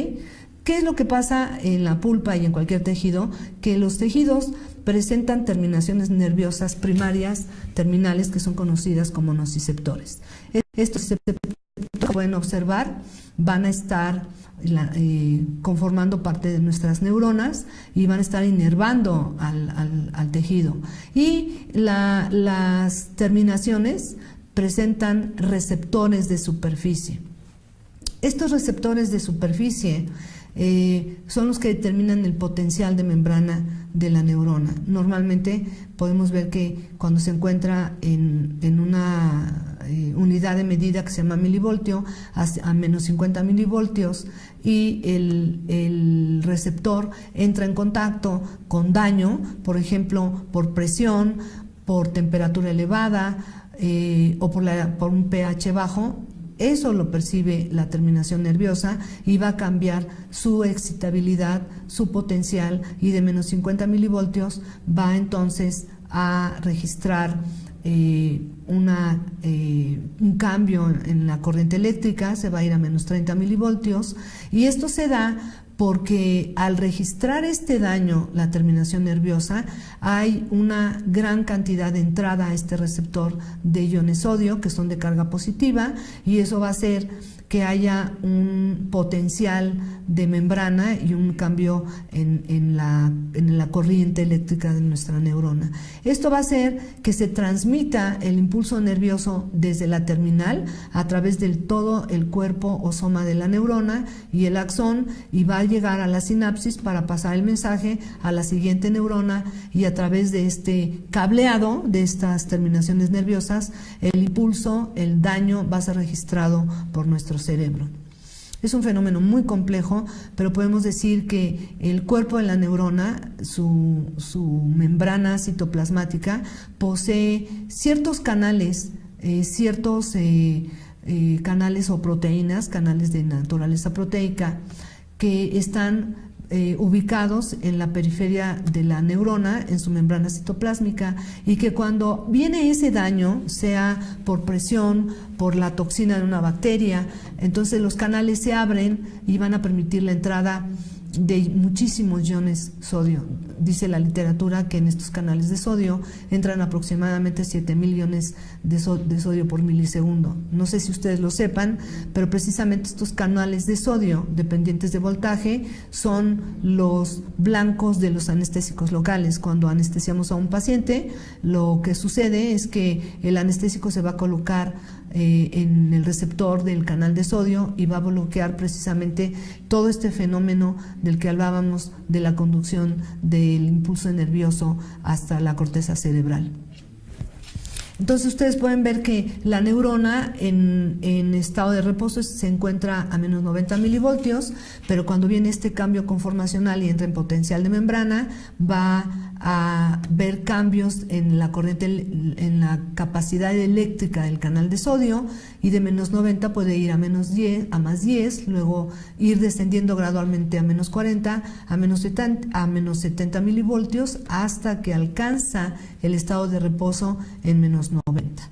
¿Qué es lo que pasa en la pulpa y en cualquier tejido? Que los tejidos presentan terminaciones nerviosas primarias terminales que son conocidas como nociceptores. Estos nociceptores, como pueden observar, van a estar conformando parte de nuestras neuronas y van a estar inervando al tejido. Y las terminaciones presentan receptores de superficie. Estos receptores de superficie son los que determinan el potencial de membrana de la neurona. Normalmente podemos ver que cuando se encuentra en una unidad de medida que se llama milivoltio, a menos 50 milivoltios, y el receptor entra en contacto con daño, por ejemplo, por presión, por temperatura elevada o por un pH bajo, Eso lo percibe la terminación nerviosa y va a cambiar su excitabilidad, su potencial, y de menos 50 milivoltios va entonces a registrar un cambio en la corriente eléctrica, se va a ir a menos 30 milivoltios, y esto se da porque al registrar este daño, la terminación nerviosa, hay una gran cantidad de entrada a este receptor de iones sodio que son de carga positiva, y eso va a hacer que haya un potencial de membrana y un cambio en la corriente eléctrica de nuestra neurona. Esto va a hacer que se transmita el impulso nervioso desde la terminal a través del todo el cuerpo o soma de la neurona y el axón, y va a llegar a la sinapsis para pasar el mensaje a la siguiente neurona, y a través de este cableado de estas terminaciones nerviosas, el impulso, el daño va a ser registrado por nuestro cerebro. Es un fenómeno muy complejo, pero podemos decir que el cuerpo de la neurona, su membrana citoplasmática, posee ciertos canales, canales o proteínas, canales de naturaleza proteica, que están ubicados en la periferia de la neurona, en su membrana citoplásmica, y que cuando viene ese daño, sea por presión, por la toxina de una bacteria, entonces los canales se abren y van a permitir la entrada de muchísimos iones sodio. Dice la literatura que en estos canales de sodio entran aproximadamente 7,000 iones de sodio por milisegundo. No sé si ustedes lo sepan, pero precisamente estos canales de sodio dependientes de voltaje son los blancos de los anestésicos locales. Cuando anestesiamos a un paciente, lo que sucede es que el anestésico se va a colocar en el receptor del canal de sodio y va a bloquear precisamente todo este fenómeno del que hablábamos, de la conducción del impulso nervioso hasta la corteza cerebral. Entonces ustedes pueden ver que la neurona en estado de reposo se encuentra a menos 90 milivoltios, pero cuando viene este cambio conformacional y entra en potencial de membrana, va a ver cambios en la corriente, en la capacidad eléctrica del canal de sodio, y de menos 90 puede ir a menos 10, a más 10, luego ir descendiendo gradualmente a menos 40, a menos 70 milivoltios, hasta que alcanza el estado de reposo en menos 90.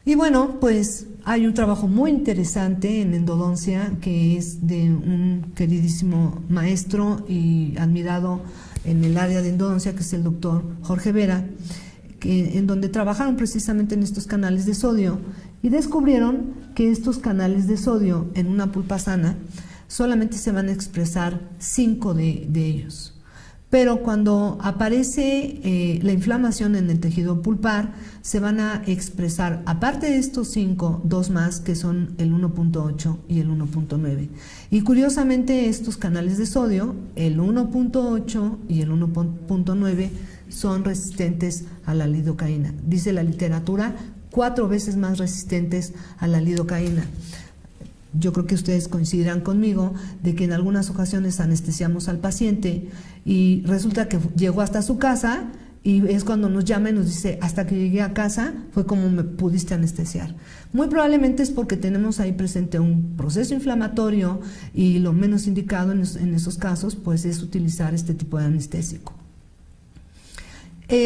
Y bueno, pues hay un trabajo muy interesante en endodoncia que es de un queridísimo maestro y admirado en el área de endodoncia, que es el doctor Jorge Vera, en donde trabajaron precisamente en estos canales de sodio y descubrieron que estos canales de sodio en una pulpa sana solamente se van a expresar 5 de ellos. Pero cuando aparece la inflamación en el tejido pulpar, se van a expresar, aparte de estos 5, 2 más, que son el 1.8 y el 1.9. Y curiosamente estos canales de sodio, el 1.8 y el 1.9, son resistentes a la lidocaína. Dice la literatura, 4 veces más resistentes a la lidocaína. Yo creo que ustedes coincidirán conmigo de que en algunas ocasiones anestesiamos al paciente y resulta que llegó hasta su casa, y es cuando nos llama y nos dice: hasta que llegué a casa fue como me pudiste anestesiar. Muy probablemente es porque tenemos ahí presente un proceso inflamatorio, y lo menos indicado en esos casos pues es utilizar este tipo de anestésico.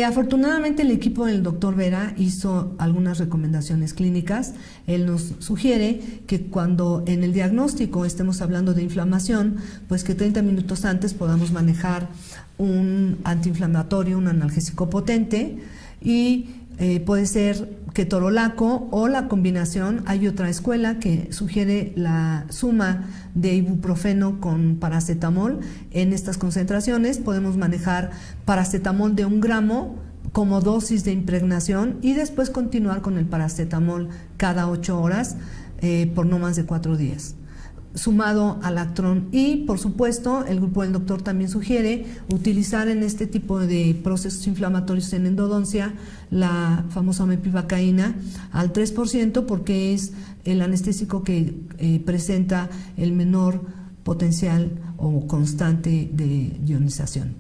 Afortunadamente el equipo del doctor Vera hizo algunas recomendaciones clínicas. Él nos sugiere que cuando en el diagnóstico estemos hablando de inflamación, pues que 30 minutos antes podamos manejar un antiinflamatorio, un analgésico potente, y puede ser ketorolaco o la combinación. Hay otra escuela que sugiere la suma de ibuprofeno con paracetamol. En estas concentraciones podemos manejar paracetamol de 1 gramo como dosis de impregnación y después continuar con el paracetamol cada 8 horas por no más de 4 días. Sumado al Actron. Y por supuesto el grupo del doctor también sugiere utilizar en este tipo de procesos inflamatorios en endodoncia la famosa mepivacaína al 3%, porque es el anestésico que presenta el menor potencial o constante de ionización.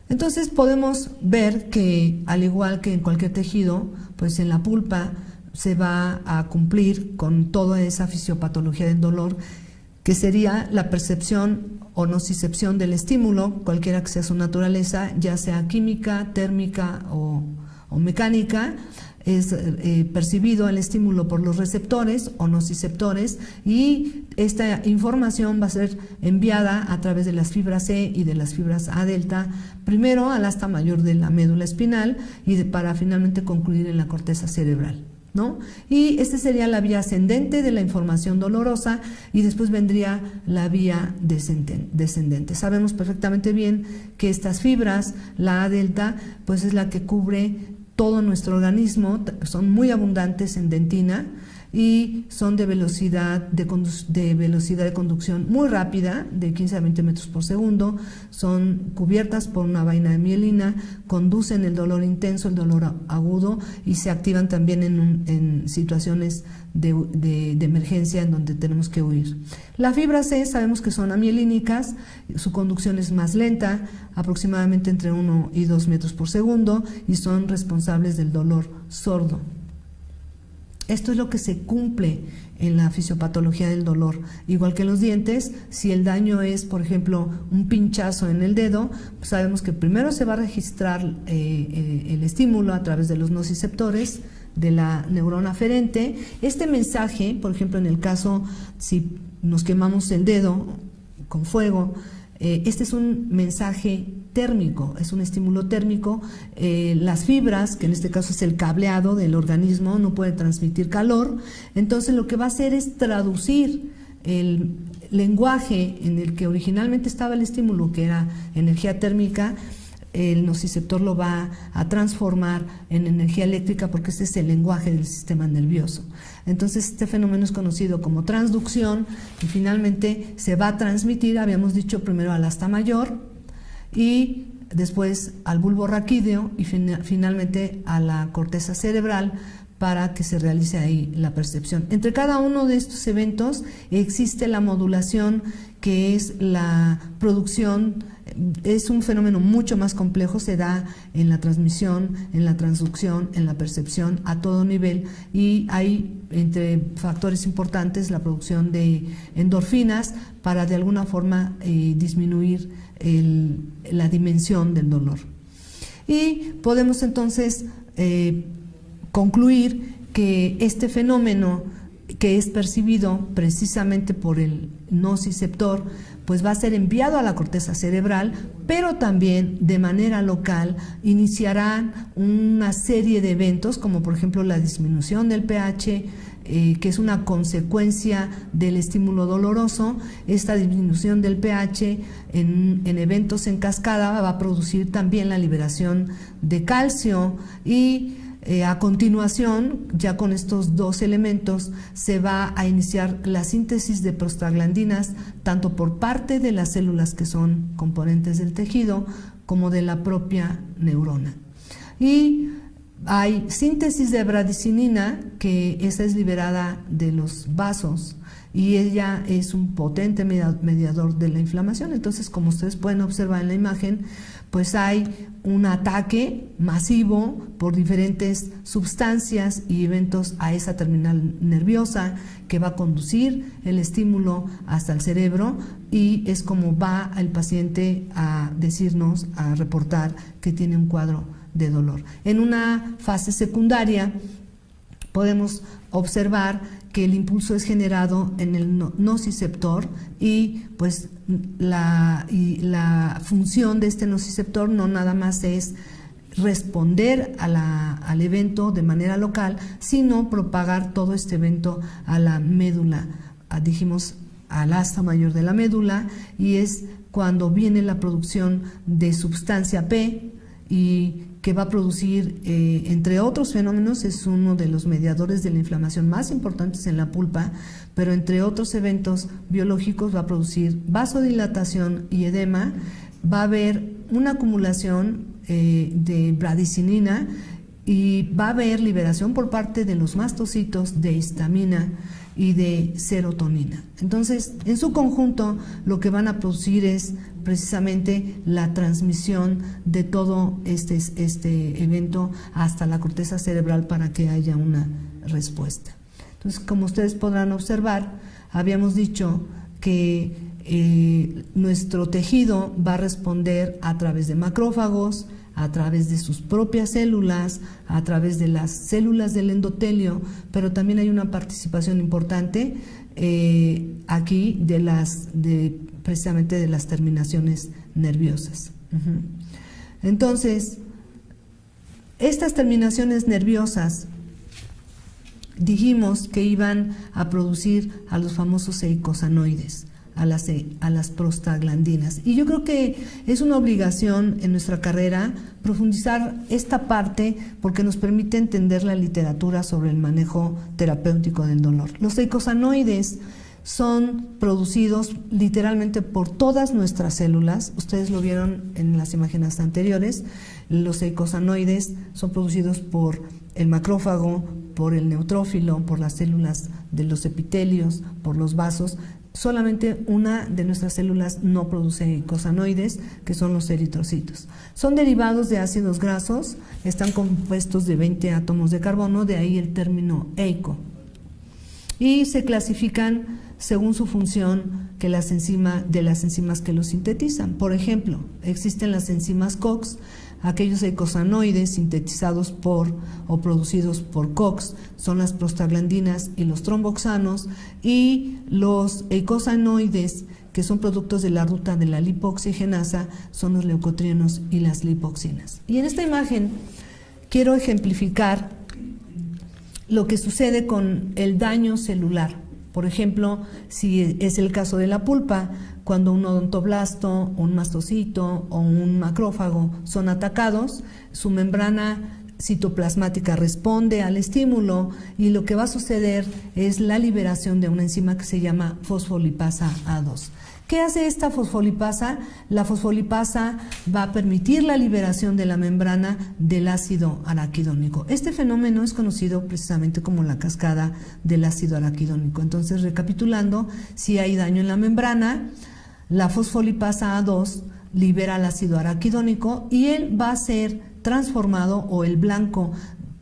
Entonces podemos ver que, al igual que en cualquier tejido, pues en la pulpa se va a cumplir con toda esa fisiopatología del dolor, que sería la percepción o nocicepción del estímulo, cualquiera que sea su naturaleza, ya sea química, térmica o mecánica. Es percibido el estímulo por los receptores o nociceptores, y esta información va a ser enviada a través de las fibras C y de las fibras A delta, primero al asta mayor de la médula espinal para finalmente concluir en la corteza cerebral, ¿no? Y esta sería la vía ascendente de la información dolorosa, y después vendría la vía descendente. Sabemos perfectamente bien que estas fibras, la A delta, pues es la que cubre todo nuestro organismo, son muy abundantes en dentina y son de velocidad de conducción muy rápida, de 15 a 20 metros por segundo, son cubiertas por una vaina de mielina, conducen el dolor intenso, el dolor agudo, y se activan también en situaciones de emergencia en donde tenemos que huir. La fibra C sabemos que son amielínicas, su conducción es más lenta, aproximadamente entre 1 y 2 metros por segundo, y son responsables del dolor sordo. Esto es lo que se cumple en la fisiopatología del dolor. Igual que en los dientes, si el daño es, por ejemplo, un pinchazo en el dedo, pues sabemos que primero se va a registrar el estímulo a través de los nociceptores de la neurona aferente. Este mensaje, por ejemplo, en el caso si nos quemamos el dedo con fuego, este es un mensaje térmico, es un estímulo térmico. Las fibras, que en este caso es el cableado del organismo, no puede transmitir calor, entonces lo que va a hacer es traducir el lenguaje en el que originalmente estaba el estímulo, que era energía térmica. El nociceptor lo va a transformar en energía eléctrica, porque este es el lenguaje del sistema nervioso. Entonces este fenómeno es conocido como transducción, y finalmente se va a transmitir, habíamos dicho, primero al asta mayor y después al bulbo raquídeo y finalmente a la corteza cerebral, para que se realice ahí la percepción. Entre cada uno de estos eventos existe la modulación, que es la producción. Es un fenómeno mucho más complejo, se da en la transmisión, en la transducción, en la percepción, a todo nivel, y hay entre factores importantes la producción de endorfinas para de alguna forma disminuir la dimensión del dolor. Y podemos entonces concluir que este fenómeno, que es percibido precisamente por el nociceptor, pues va a ser enviado a la corteza cerebral, pero también de manera local iniciarán una serie de eventos, como por ejemplo la disminución del pH, que es una consecuencia del estímulo doloroso. Esta disminución del pH en eventos en cascada va a producir también la liberación de calcio, y a continuación, ya con estos dos elementos, se va a iniciar la síntesis de prostaglandinas, tanto por parte de las células que son componentes del tejido, como de la propia neurona. Y hay síntesis de bradicinina, que esa es liberada de los vasos, y ella es un potente mediador de la inflamación. Entonces, como ustedes pueden observar en la imagen, pues hay un ataque masivo por diferentes sustancias y eventos a esa terminal nerviosa, que va a conducir el estímulo hasta el cerebro, y es como va el paciente a decirnos, a reportar que tiene un cuadro de dolor. En una fase secundaria podemos observar que el impulso es generado en el nociceptor, y pues la función de este nociceptor no nada más es responder al evento de manera local, sino propagar todo este evento a la médula, dijimos al asta mayor de la médula, y es cuando viene la producción de sustancia P, y que va a producir, entre otros fenómenos, es uno de los mediadores de la inflamación más importantes en la pulpa, pero entre otros eventos biológicos va a producir vasodilatación y edema. Va a haber una acumulación de bradicinina, y va a haber liberación por parte de los mastocitos de histamina y de serotonina. Entonces, en su conjunto, lo que van a producir es precisamente la transmisión de todo este evento hasta la corteza cerebral, para que haya una respuesta. Entonces, como ustedes podrán observar, habíamos dicho que nuestro tejido va a responder a través de macrófagos, a través de sus propias células, a través de las células del endotelio, pero también hay una participación importante aquí precisamente de las terminaciones nerviosas. Entonces, estas terminaciones nerviosas dijimos que iban a producir a los famosos eicosanoides, a las prostaglandinas. Y yo creo que es una obligación en nuestra carrera profundizar esta parte porque nos permite entender la literatura sobre el manejo terapéutico del dolor. Los eicosanoides son producidos literalmente por todas nuestras células. Ustedes lo vieron en las imágenes anteriores. Los eicosanoides son producidos por el macrófago, por el neutrófilo, por las células de los epitelios, por los vasos. Solamente una de nuestras células no produce eicosanoides, que son los eritrocitos. Son derivados de ácidos grasos, están compuestos de 20 átomos de carbono, de ahí el término eico. Y se clasifican según su función de las enzimas que los sintetizan. Por ejemplo, existen las enzimas COX, aquellos eicosanoides sintetizados o producidos por COX son las prostaglandinas y los tromboxanos, y los eicosanoides que son productos de la ruta de la lipoxigenasa son los leucotrienos y las lipoxinas. Y en esta imagen quiero ejemplificar lo que sucede con el daño celular. Por ejemplo, si es el caso de la pulpa, cuando un odontoblasto, un mastocito o un macrófago son atacados, su membrana citoplasmática responde al estímulo y lo que va a suceder es la liberación de una enzima que se llama fosfolipasa A2. ¿Qué hace esta fosfolipasa? La fosfolipasa va a permitir la liberación de la membrana del ácido araquidónico. Este fenómeno es conocido precisamente como la cascada del ácido araquidónico. Entonces, recapitulando, si hay daño en la membrana, la fosfolipasa A2 libera el ácido araquidónico y él va a ser transformado, o el blanco,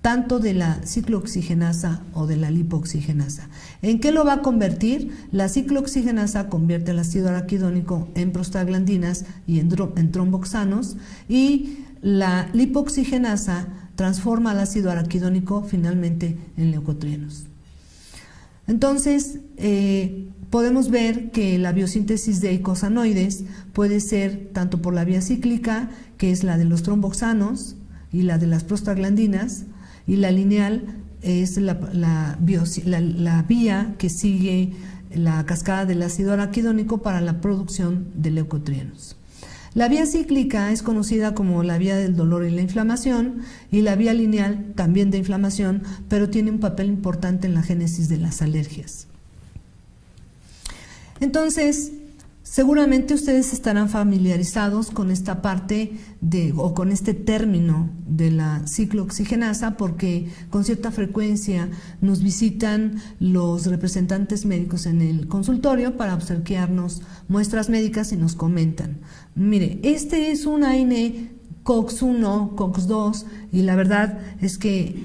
tanto de la ciclooxigenasa o de la lipoxigenasa. ¿En qué lo va a convertir? La ciclooxigenasa convierte el ácido araquidónico en prostaglandinas y en tromboxanos, y la lipoxigenasa transforma el ácido araquidónico finalmente en leucotrienos. Entonces, podemos ver que la biosíntesis de eicosanoides puede ser tanto por la vía cíclica, que es la de los tromboxanos y la de las prostaglandinas, y la lineal es la vía que sigue la cascada del ácido araquidónico para la producción de leucotrienos. La vía cíclica es conocida como la vía del dolor y la inflamación, y la vía lineal también de inflamación, pero tiene un papel importante en la génesis de las alergias. Entonces, seguramente ustedes estarán familiarizados con esta parte o con este término de la ciclooxigenasa, porque con cierta frecuencia nos visitan los representantes médicos en el consultorio para obsequiarnos muestras médicas y nos comentan: mire, este es un AINE COX-1, COX-2, y la verdad es que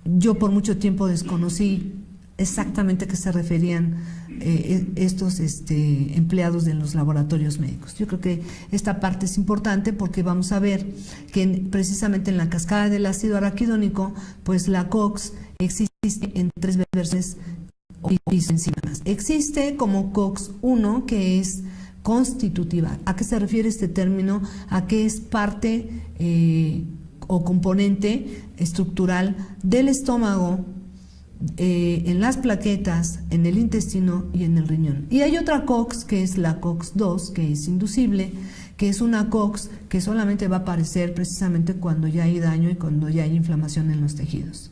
yo por mucho tiempo desconocí exactamente a qué se referían estos empleados de los laboratorios médicos. Yo creo que esta parte es importante porque vamos a ver que precisamente en la cascada del ácido araquidónico, pues la COX existe en 3 versiones o enzimas. Existe como COX-1, que es constitutiva. ¿A qué se refiere este término? A que es parte o componente estructural del estómago, en las plaquetas, en el intestino y en el riñón. Y hay otra COX, que es la COX-2, que es inducible, que es una COX que solamente va a aparecer precisamente cuando ya hay daño y cuando ya hay inflamación en los tejidos.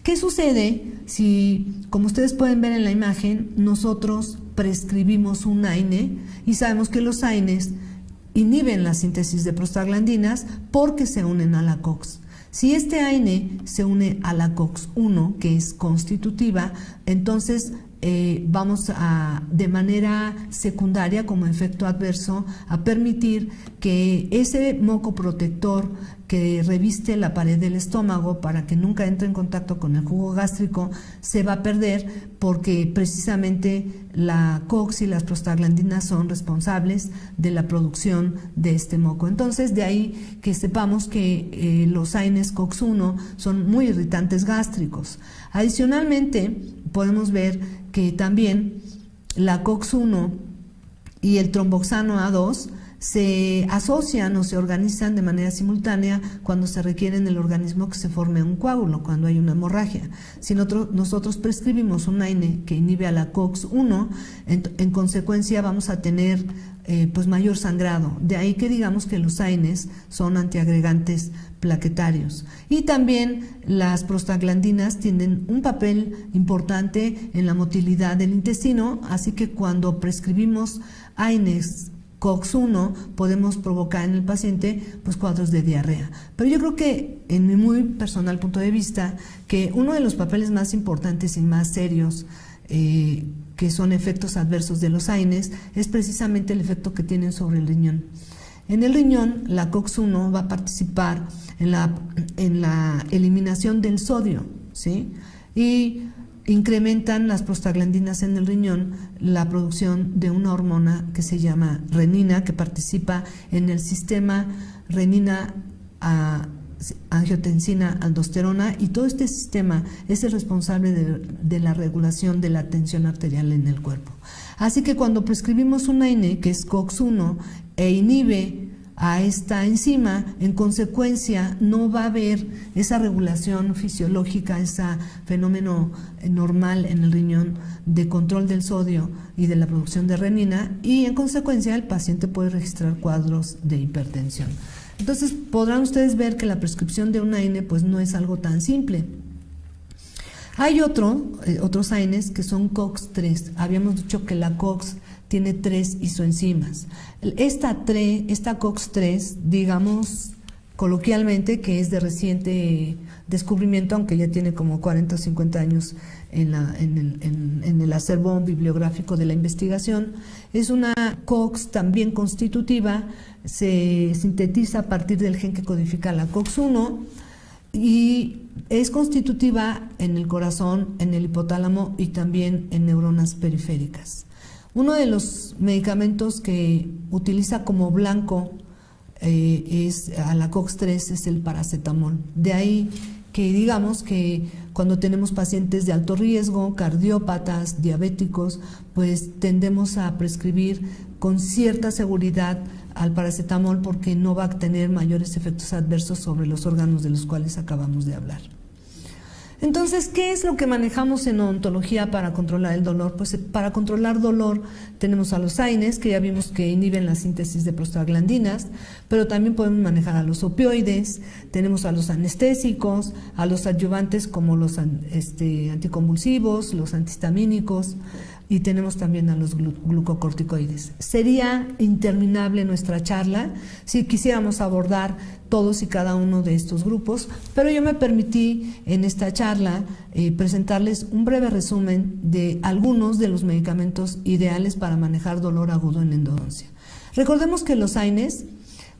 ¿Qué sucede si, como ustedes pueden ver en la imagen, nosotros prescribimos un AINE y sabemos que los AINEs inhiben la síntesis de prostaglandinas porque se unen a la COX? Si este AINE se une a la COX-1, que es constitutiva, entonces vamos a, de manera secundaria, como efecto adverso, a permitir que ese moco protector que reviste la pared del estómago para que nunca entre en contacto con el jugo gástrico se va a perder, porque precisamente la COX y las prostaglandinas son responsables de la producción de este moco. Entonces, de ahí que sepamos que los AINES COX-1 son muy irritantes gástricos. Adicionalmente, podemos ver que también la COX-1 y el tromboxano A2 se asocian o se organizan de manera simultánea cuando se requiere en el organismo que se forme un coágulo, cuando hay una hemorragia. Si nosotros prescribimos un AINE que inhibe a la COX-1, en consecuencia vamos a tener pues mayor sangrado. De ahí que digamos que los AINES son antiagregantes plaquetarios. Y también las prostaglandinas tienen un papel importante en la motilidad del intestino, así que cuando prescribimos AINES COX-1 podemos provocar en el paciente pues cuadros de diarrea. Pero yo creo que, en mi muy personal punto de vista, que uno de los papeles más importantes y más serios que son efectos adversos de los AINES es precisamente el efecto que tienen sobre el riñón. En el riñón, la COX-1 va a participar en la eliminación del sodio, ¿sí? Y incrementan las prostaglandinas en el riñón la producción de una hormona que se llama renina, que participa en el sistema renina angiotensina aldosterona, y todo este sistema es el responsable de la regulación de la tensión arterial en el cuerpo. Así que cuando prescribimos un AINE que es COX-1 e inhibe a esta enzima, en consecuencia no va a haber esa regulación fisiológica, ese fenómeno normal en el riñón de control del sodio y de la producción de renina, y en consecuencia el paciente puede registrar cuadros de hipertensión. Entonces podrán ustedes ver que la prescripción de un AINE pues no es algo tan simple. Hay otros AINES que son COX-3. Habíamos dicho que la COX tiene 3 isoenzimas. Esta COX-3, digamos coloquialmente, que es de reciente descubrimiento, aunque ya tiene como 40 o 50 años en el acervo bibliográfico de la investigación, es una COX también constitutiva, se sintetiza a partir del gen que codifica la COX-1 y es constitutiva en el corazón, en el hipotálamo y también en neuronas periféricas. Uno de los medicamentos que utiliza como blanco a la COX-3 es el paracetamol. De ahí que digamos que cuando tenemos pacientes de alto riesgo, cardiópatas, diabéticos, pues tendemos a prescribir con cierta seguridad al paracetamol porque no va a tener mayores efectos adversos sobre los órganos de los cuales acabamos de hablar. Entonces, ¿qué es lo que manejamos en odontología para controlar el dolor? Pues para controlar dolor tenemos a los AINES, que ya vimos que inhiben la síntesis de prostaglandinas, pero también podemos manejar a los opioides, tenemos a los anestésicos, a los adyuvantes como los anticonvulsivos, los antihistamínicos, y tenemos también a los glucocorticoides. Sería interminable nuestra charla si quisiéramos abordar todos y cada uno de estos grupos, pero yo me permití en esta charla presentarles un breve resumen de algunos de los medicamentos ideales para manejar dolor agudo en endodoncia. Recordemos que los AINES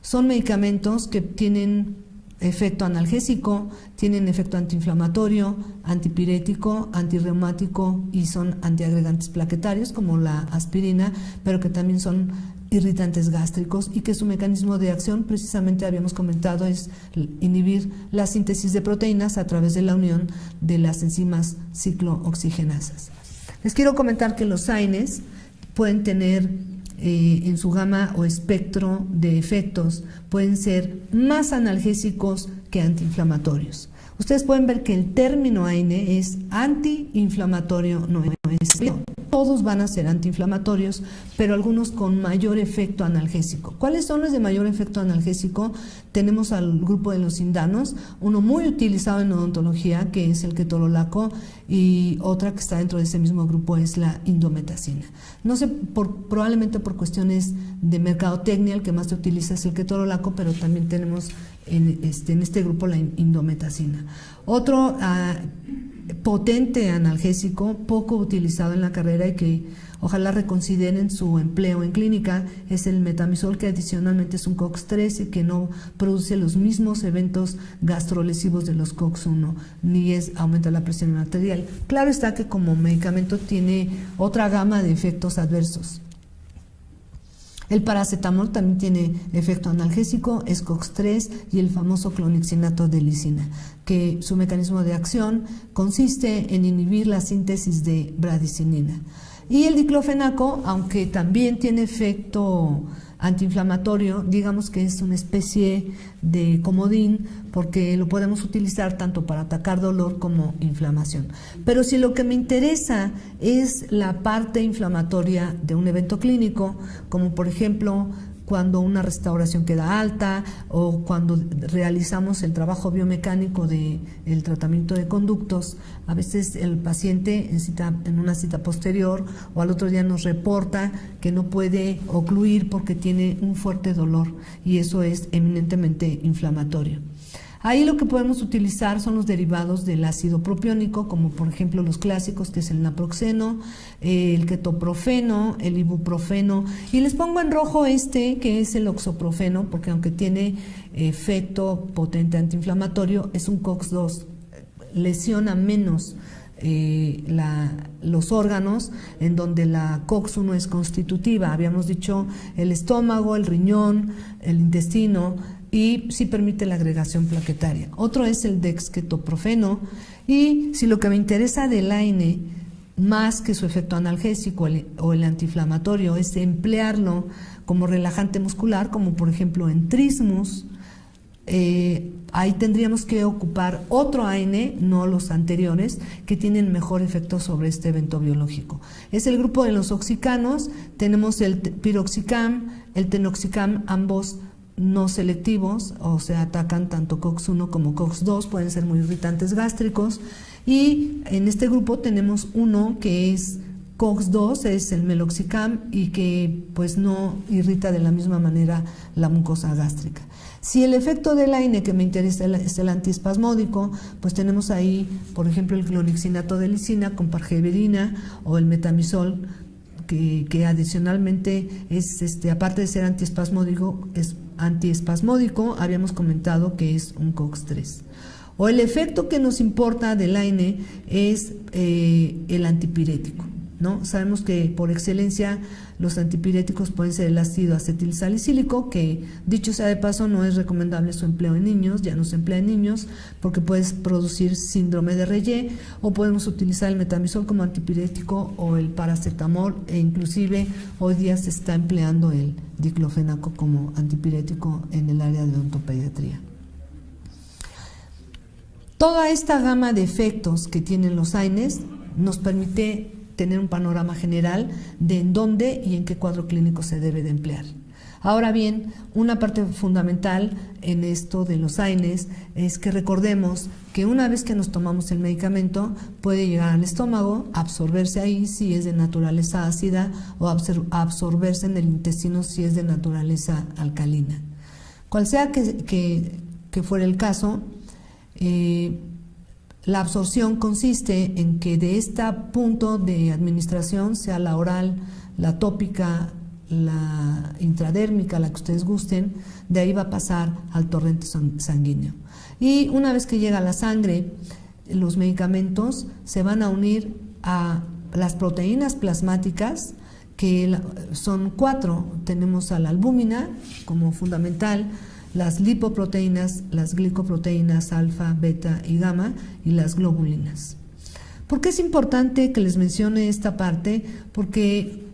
son medicamentos que tienen efecto analgésico, tienen efecto antiinflamatorio, antipirético, antirreumático y son antiagregantes plaquetarios como la aspirina, pero que también son irritantes gástricos y que su mecanismo de acción, precisamente habíamos comentado, es inhibir la síntesis de proteínas a través de la unión de las enzimas ciclooxigenasas. Les quiero comentar que los AINES pueden tener en su gama o espectro de efectos, pueden ser más analgésicos que antiinflamatorios. Ustedes pueden ver que el término AINE es antiinflamatorio, no es. Todos van a ser antiinflamatorios, pero algunos con mayor efecto analgésico. ¿Cuáles son los de mayor efecto analgésico? Tenemos al grupo de los indanos, uno muy utilizado en odontología, que es el ketorolaco, y otra que está dentro de ese mismo grupo es la indometacina. No sé, probablemente por cuestiones de mercadotecnia, el que más se utiliza es el ketorolaco, pero también tenemos en este grupo la indometacina. Otro potente analgésico, poco utilizado en la carrera y que ojalá reconsideren su empleo en clínica, es el metamizol, que adicionalmente es un COX-3 y que no produce los mismos eventos gastrolesivos de los COX-1, ni aumenta la presión arterial. Claro está que como medicamento tiene otra gama de efectos adversos. El paracetamol también tiene efecto analgésico, es COX-3 y el famoso clonixinato de lisina, que su mecanismo de acción consiste en inhibir la síntesis de bradicinina. Y el diclofenaco, aunque también tiene efecto antiinflamatorio, digamos que es una especie de comodín porque lo podemos utilizar tanto para atacar dolor como inflamación. Pero si lo que me interesa es la parte inflamatoria de un evento clínico, como por ejemplo cuando una restauración queda alta o cuando realizamos el trabajo biomecánico del tratamiento de conductos, a veces el paciente en una cita posterior o al otro día nos reporta que no puede ocluir porque tiene un fuerte dolor y eso es eminentemente inflamatorio. Ahí lo que podemos utilizar son los derivados del ácido propiónico, como por ejemplo los clásicos, que es el naproxeno, el ketoprofeno, el ibuprofeno. Y les pongo en rojo que es el oxoprofeno, porque aunque tiene efecto potente antiinflamatorio, es un COX-2, lesiona menos los órganos en donde la COX-1 es constitutiva. Habíamos dicho el estómago, el riñón, el intestino, y sí permite la agregación plaquetaria. Otro es el dexketoprofeno, y si lo que me interesa del AINE, más que su efecto analgésico o el antiinflamatorio, es emplearlo como relajante muscular, como por ejemplo en trismus, ahí tendríamos que ocupar otro AINE, no los anteriores, que tienen mejor efecto sobre este evento biológico. Es el grupo de los oxicanos, tenemos el piroxicam, el tenoxicam, ambos no selectivos, o sea, atacan tanto COX-1 como COX-2, pueden ser muy irritantes gástricos, y en este grupo tenemos uno que es COX-2, es el meloxicam, y que pues no irrita de la misma manera la mucosa gástrica. Si el efecto del AINE que me interesa es el antiespasmódico, pues tenemos ahí, por ejemplo, el clonixinato de lisina con pargeberina o el metamizol, que adicionalmente es, aparte de ser antiespasmódico, habíamos comentado que es un COX-3. O el efecto que nos importa del AINE es el antipirético, ¿no? Sabemos que por excelencia los antipiréticos pueden ser el ácido acetilsalicílico, que dicho sea de paso no es recomendable su empleo en niños, ya no se emplea en niños porque puede producir síndrome de Reye, o podemos utilizar el metamizol como antipirético o el paracetamol, e inclusive hoy día se está empleando el diclofenaco como antipirético en el área de odontopediatría. Toda esta gama de efectos que tienen los AINES nos permite tener un panorama general de en dónde y en qué cuadro clínico se debe de emplear. Ahora bien, una parte fundamental en esto de los AINES es que recordemos que una vez que nos tomamos el medicamento puede llegar al estómago, absorberse ahí si es de naturaleza ácida o absorberse en el intestino si es de naturaleza alcalina. Cual sea que fuera el caso, la absorción consiste en que de este punto de administración, sea la oral, la tópica, la intradérmica, la que ustedes gusten, de ahí va a pasar al torrente sanguíneo. Y una vez que llega a la sangre, los medicamentos se van a unir a las proteínas plasmáticas, que son 4. Tenemos a la albúmina como fundamental, las lipoproteínas, las glicoproteínas alfa, beta y gamma, y las globulinas. ¿Por qué es importante que les mencione esta parte? Porque,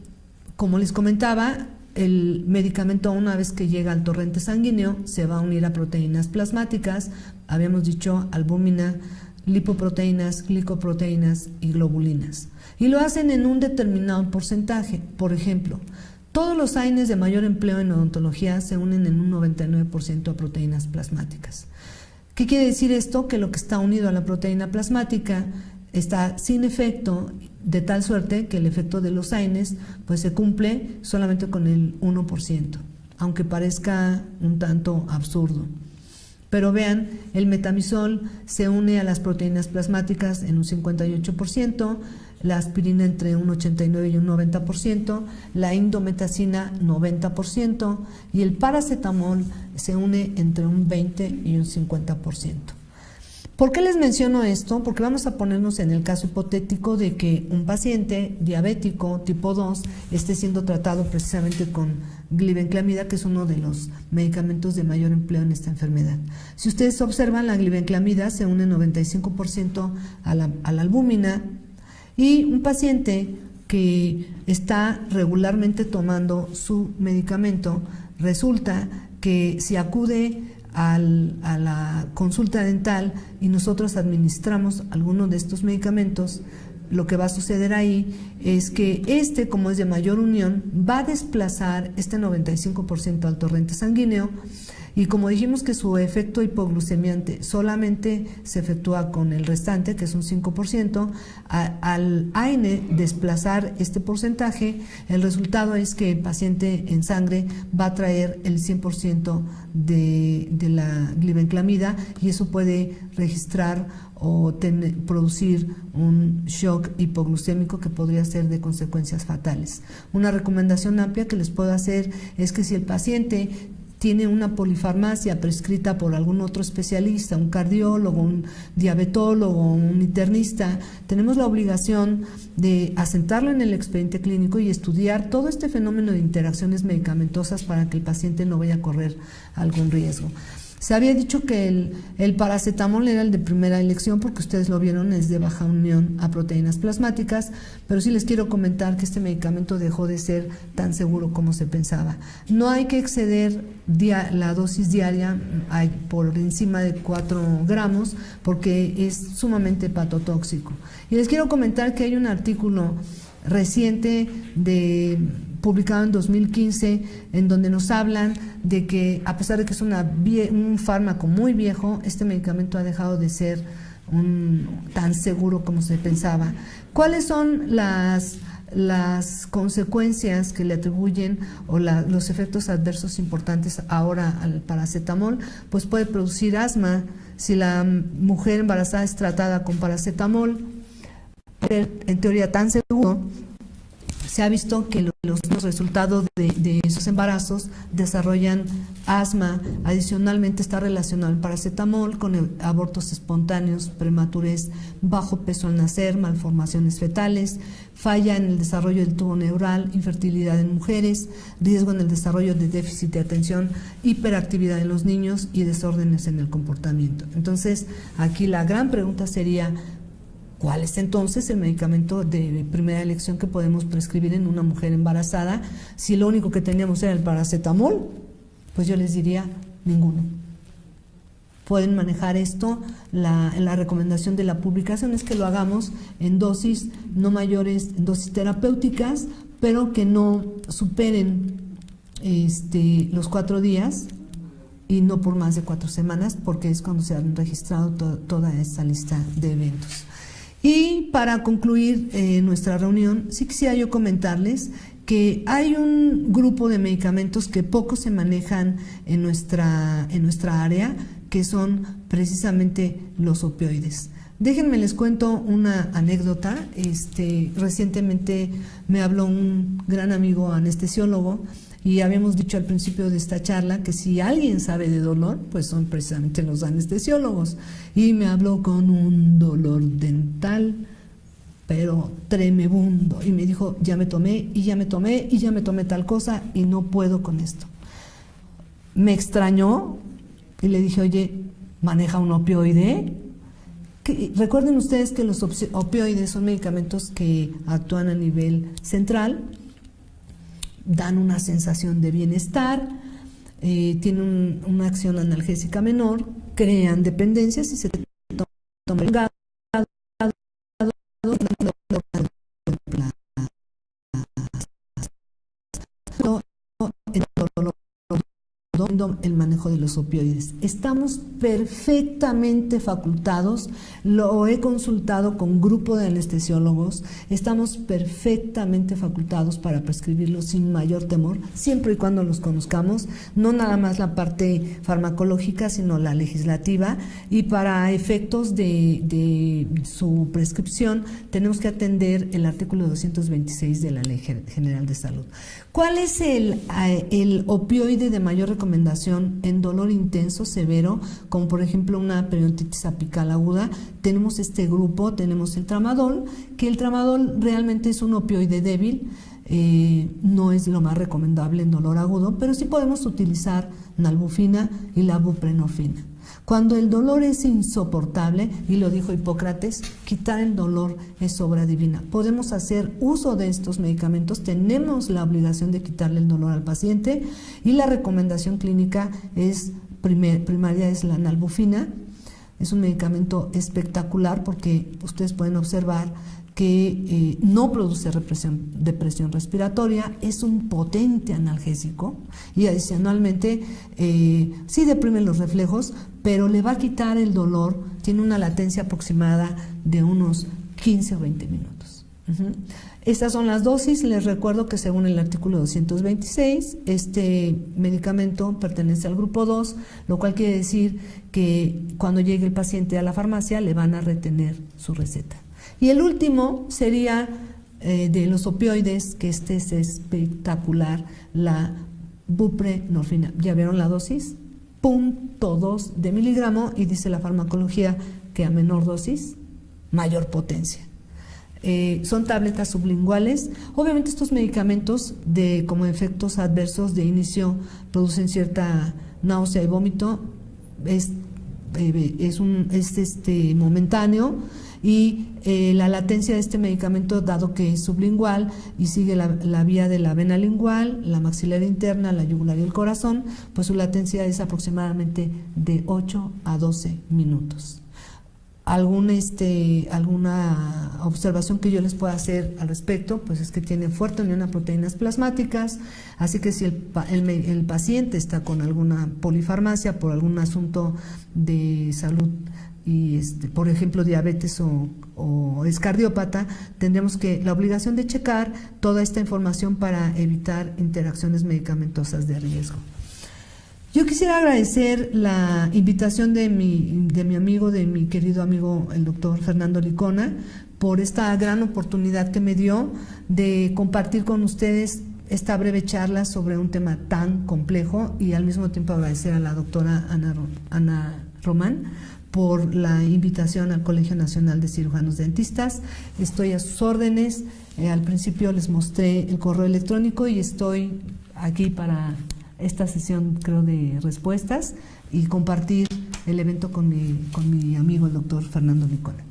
como les comentaba, el medicamento, una vez que llega al torrente sanguíneo, se va a unir a proteínas plasmáticas, habíamos dicho albúmina, lipoproteínas, glicoproteínas y globulinas. Y lo hacen en un determinado porcentaje. Por ejemplo, todos los AINES de mayor empleo en odontología se unen en un 99% a proteínas plasmáticas. ¿Qué quiere decir esto? Que lo que está unido a la proteína plasmática está sin efecto, de tal suerte que el efecto de los AINES pues se cumple solamente con el 1%, aunque parezca un tanto absurdo. Pero vean, el metamizol se une a las proteínas plasmáticas en un 58%, la aspirina entre un 89 y un 90%, la indometacina 90% y el paracetamol se une entre un 20 y un 50%. ¿Por qué les menciono esto? Porque vamos a ponernos en el caso hipotético de que un paciente diabético tipo 2 esté siendo tratado precisamente con glibenclamida, que es uno de los medicamentos de mayor empleo en esta enfermedad. Si ustedes observan, la glibenclamida se une 95% a la albúmina, y un paciente que está regularmente tomando su medicamento, resulta que si acude a la consulta dental y nosotros administramos alguno de estos medicamentos, lo que va a suceder ahí es que como es de mayor unión, va a desplazar este 95% al torrente sanguíneo, y como dijimos que su efecto hipoglucemiante solamente se efectúa con el restante, que es un 5%, al AINE desplazar este porcentaje, el resultado es que el paciente en sangre va a traer el 100% de la glibenclamida, y eso puede registrar o producir un shock hipoglucémico que podría ser de consecuencias fatales. Una recomendación amplia que les puedo hacer es que si el paciente tiene una polifarmacia prescrita por algún otro especialista, un cardiólogo, un diabetólogo, un internista, tenemos la obligación de asentarlo en el expediente clínico y estudiar todo este fenómeno de interacciones medicamentosas para que el paciente no vaya a correr algún riesgo. Se había dicho que el paracetamol era el de primera elección porque ustedes lo vieron, es de baja unión a proteínas plasmáticas, pero sí les quiero comentar que este medicamento dejó de ser tan seguro como se pensaba. No hay que exceder la dosis diaria por encima de 4 gramos porque es sumamente hepatotóxico. Y les quiero comentar que hay un artículo reciente publicado en 2015, en donde nos hablan de que a pesar de que es un fármaco muy viejo, este medicamento ha dejado de ser tan seguro como se pensaba. ¿Cuáles son las consecuencias que le atribuyen o los efectos adversos importantes ahora al paracetamol? Pues puede producir asma si la mujer embarazada es tratada con paracetamol. En teoría tan seguro, se ha visto que los resultados de esos embarazos desarrollan asma. Adicionalmente está relacionado el paracetamol con abortos espontáneos, prematurez, bajo peso al nacer, malformaciones fetales, falla en el desarrollo del tubo neural, infertilidad en mujeres, riesgo en el desarrollo de déficit de atención, hiperactividad en los niños y desórdenes en el comportamiento. Entonces, aquí la gran pregunta sería: ¿cuál es entonces el medicamento de primera elección que podemos prescribir en una mujer embarazada? Si lo único que teníamos era el paracetamol, pues yo les diría ninguno. Pueden manejar esto. La recomendación de la publicación es que lo hagamos en dosis no mayores, en dosis terapéuticas, pero que no superen los 4 días y no por más de 4 semanas, porque es cuando se han registrado toda esta lista de eventos. Y para concluir nuestra reunión, sí quisiera yo comentarles que hay un grupo de medicamentos que poco se manejan en nuestra área, que son precisamente los opioides. Déjenme les cuento una anécdota. Recientemente me habló un gran amigo anestesiólogo, y habíamos dicho al principio de esta charla que si alguien sabe de dolor, pues son precisamente los anestesiólogos. Y me habló con un dolor dental, pero tremebundo. Y me dijo: ya me tomé, y ya me tomé, y ya me tomé tal cosa, y no puedo con esto. Me extrañó y le dije: oye, ¿maneja un opioide? Recuerden ustedes que los opioides son medicamentos que actúan a nivel central, dan una sensación de bienestar, tienen una acción analgésica menor, crean dependencias y se toma el gas. recomiendo el manejo de los opioides. Estamos perfectamente facultados, lo he consultado con grupo de anestesiólogos, estamos perfectamente facultados para prescribirlos sin mayor temor, siempre y cuando los conozcamos, no nada más la parte farmacológica, sino la legislativa, y para efectos de su prescripción tenemos que atender el artículo 226 de la Ley General de Salud. ¿Cuál es el opioide de mayor recomendación en dolor intenso, severo, como por ejemplo una periodontitis apical aguda? Tenemos este grupo, tenemos el tramadol, que el tramadol realmente es un opioide débil, no es lo más recomendable en dolor agudo, pero sí podemos utilizar nalbufina y la buprenorfina. Cuando el dolor es insoportable, y lo dijo Hipócrates, quitar el dolor es obra divina. Podemos hacer uso de estos medicamentos, tenemos la obligación de quitarle el dolor al paciente, y la recomendación clínica es primaria es la nalbufina. Es un medicamento espectacular porque ustedes pueden observar que no produce depresión respiratoria, es un potente analgésico y adicionalmente sí deprime los reflejos, pero le va a quitar el dolor, tiene una latencia aproximada de unos 15 o 20 minutos. Estas son las dosis. Les recuerdo que según el artículo 226, este medicamento pertenece al grupo 2, lo cual quiere decir que cuando llegue el paciente a la farmacia le van a retener su receta. Y el último sería de los opioides, que este es espectacular, la buprenorfina. ¿Ya vieron la dosis? 0.2 de miligramo, y dice la farmacología que a menor dosis, mayor potencia. Son tabletas sublinguales. Obviamente estos medicamentos como efectos adversos de inicio producen cierta náusea y vómito, es momentáneo, y la latencia de este medicamento, dado que es sublingual y sigue la vía de la vena lingual, la maxilar interna, la yugular y el corazón, pues su latencia es aproximadamente de 8 a 12 minutos. Alguna observación que yo les pueda hacer al respecto, pues es que tiene fuerte unión a proteínas plasmáticas, así que si el paciente está con alguna polifarmacia por algún asunto de salud y por ejemplo diabetes o es cardiópata, tendremos la obligación de checar toda esta información para evitar interacciones medicamentosas de riesgo. Yo quisiera agradecer la invitación de mi querido amigo, el doctor Fernando Licona, por esta gran oportunidad que me dio de compartir con ustedes esta breve charla sobre un tema tan complejo, y al mismo tiempo agradecer a la doctora Ana Román por la invitación al Colegio Nacional de Cirujanos Dentistas. Estoy a sus órdenes. Al principio les mostré el correo electrónico y estoy aquí para esta sesión, creo, de respuestas y compartir el evento con mi amigo el doctor Fernando Licona.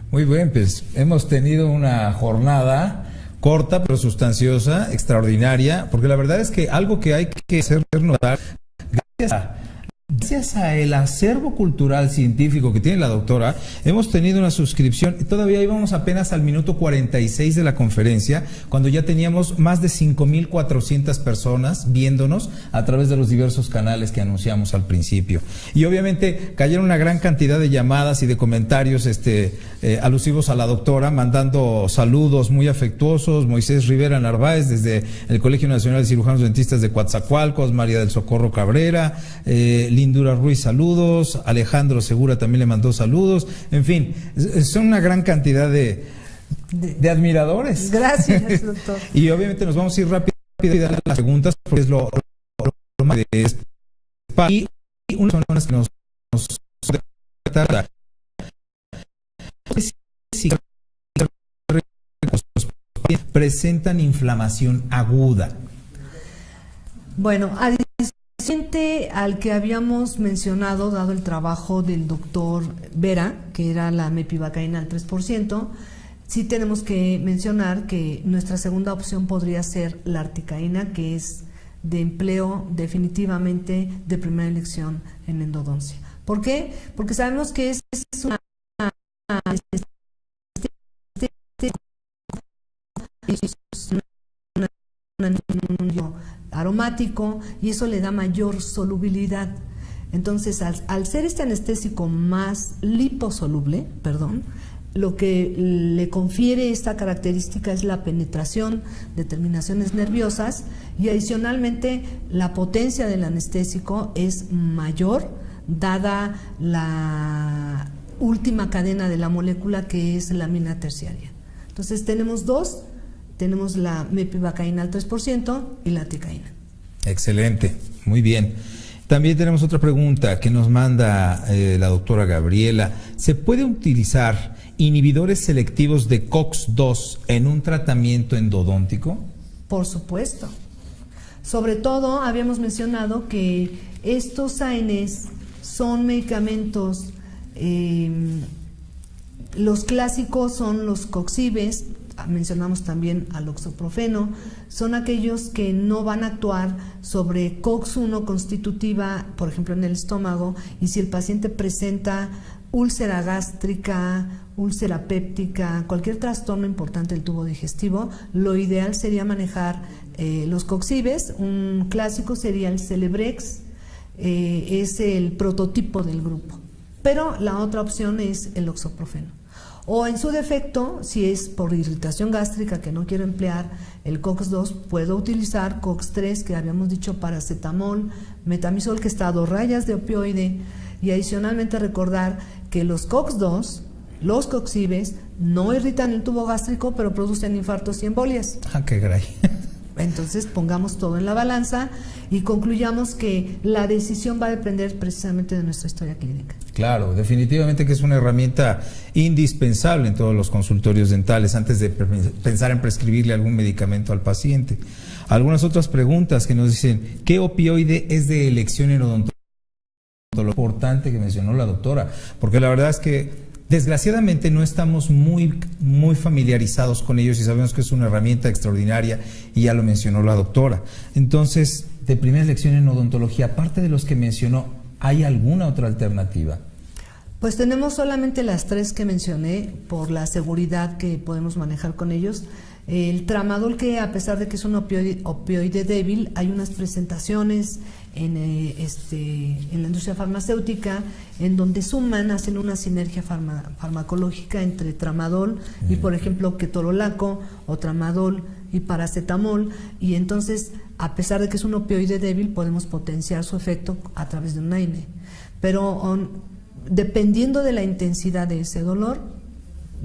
Muy bien, pues hemos tenido una jornada corta pero sustanciosa, extraordinaria, porque la verdad es que algo que hay que hacer notar, gracias a el acervo cultural científico que tiene la doctora, hemos tenido una suscripción, y todavía íbamos apenas al minuto 46 de la conferencia, cuando ya teníamos más de 5,400 personas viéndonos a través de los diversos canales que anunciamos al principio. Y obviamente cayeron una gran cantidad de llamadas y de comentarios alusivos a la doctora, mandando saludos muy afectuosos. Moisés Rivera Narváez desde el Colegio Nacional de Cirujanos Dentistas de Coatzacoalcos, María del Socorro Cabrera, Lindura Ruiz, saludos, Alejandro Segura también le mandó saludos, en fin, son una gran cantidad de admiradores. Gracias, doctor. Y obviamente nos vamos a ir rápido y dar las preguntas, porque es lo más de y unas personas que nos presentan inflamación aguda. Bueno, adicionalmente al que habíamos mencionado, dado el trabajo del doctor Vera, que era la mepivacaína al 3%, sí tenemos que mencionar que nuestra segunda opción podría ser la articaína, que es de empleo definitivamente de primera elección en endodoncia. ¿Por qué? Porque sabemos que es una aromático y eso le da mayor solubilidad. Entonces, al ser este anestésico más liposoluble, lo que le confiere esta característica es la penetración de terminaciones nerviosas y adicionalmente la potencia del anestésico es mayor dada la última cadena de la molécula que es la amina terciaria. Entonces tenemos dos, tenemos la mepivacaína al 3% y la ticaína. Excelente, muy bien. También tenemos otra pregunta que nos manda la doctora Gabriela. ¿Se puede utilizar inhibidores selectivos de COX-2 en un tratamiento endodóntico? Por supuesto. Sobre todo, habíamos mencionado que estos ANs son medicamentos, los clásicos son los coxibes, mencionamos también al oxoprofeno, son aquellos que no van a actuar sobre COX-1 constitutiva, por ejemplo en el estómago, y si el paciente presenta úlcera gástrica, úlcera péptica, cualquier trastorno importante del tubo digestivo, lo ideal sería manejar los coxibes. Un clásico sería el Celebrex, es el prototipo del grupo, pero la otra opción es el oxoprofeno. O en su defecto, si es por irritación gástrica que no quiero emplear el COX-2, puedo utilizar COX-3, que habíamos dicho paracetamol, metamizol, que está a 2 rayas de opioide, y adicionalmente recordar que los COX-2, los coxibes, no irritan el tubo gástrico, pero producen infartos y embolias. Ah, qué gray. Entonces pongamos todo en la balanza y concluyamos que la decisión va a depender precisamente de nuestra historia clínica. Claro, definitivamente que es una herramienta indispensable en todos los consultorios dentales antes de pensar en prescribirle algún medicamento al paciente. Algunas otras preguntas que nos dicen, ¿qué opioide es de elección en odontología? Lo importante que mencionó la doctora, porque la verdad es que desgraciadamente no estamos muy familiarizados con ellos y sabemos que es una herramienta extraordinaria y ya lo mencionó la doctora. Entonces, de primera elección en odontología, aparte de los que mencionó, ¿hay alguna otra alternativa? Pues tenemos solamente las 3 que mencioné por la seguridad que podemos manejar con ellos. El tramadol, que a pesar de que es un opioide débil, hay unas presentaciones en la industria farmacéutica en donde hacen una sinergia farmacológica entre tramadol y, por ejemplo, ketorolaco, o tramadol y paracetamol, y entonces, a pesar de que es un opioide débil, podemos potenciar su efecto a través de un AINE. Pero dependiendo de la intensidad de ese dolor,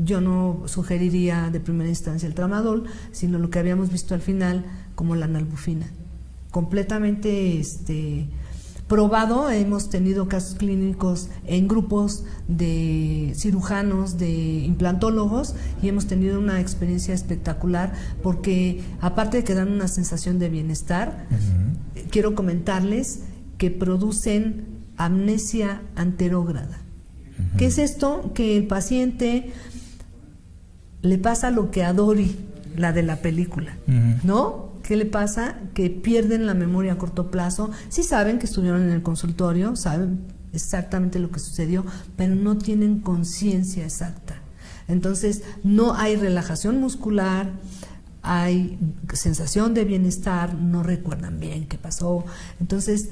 yo no sugeriría de primera instancia el tramadol, sino lo que habíamos visto al final como la nalbufina. Completamente probado, hemos tenido casos clínicos en grupos de cirujanos, de implantólogos, y hemos tenido una experiencia espectacular porque aparte de que dan una sensación de bienestar, quiero comentarles que producen amnesia anterógrada. ¿Qué es esto? Que el paciente le pasa lo que a Dory, la de la película, ¿no? ¿Qué le pasa? Que pierden la memoria a corto plazo. Sí saben que estuvieron en el consultorio, saben exactamente lo que sucedió, pero no tienen conciencia exacta. Entonces, no hay relajación muscular, hay sensación de bienestar, no recuerdan bien qué pasó. Entonces,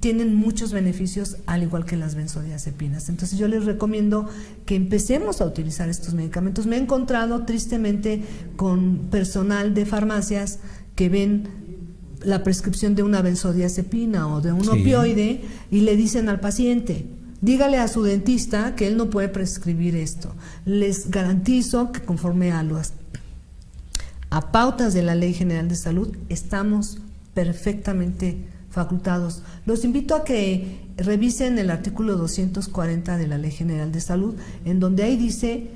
tienen muchos beneficios, al igual que las benzodiazepinas. Entonces yo les recomiendo que empecemos a utilizar estos medicamentos. Me he encontrado tristemente con personal de farmacias que ven la prescripción de una benzodiazepina o de un opioide y le dicen al paciente, dígale a su dentista que él no puede prescribir esto. Les garantizo que conforme a pautas de la Ley General de Salud estamos perfectamente facultados. Los invito a que revisen el artículo 240 de la Ley General de Salud, en donde ahí dice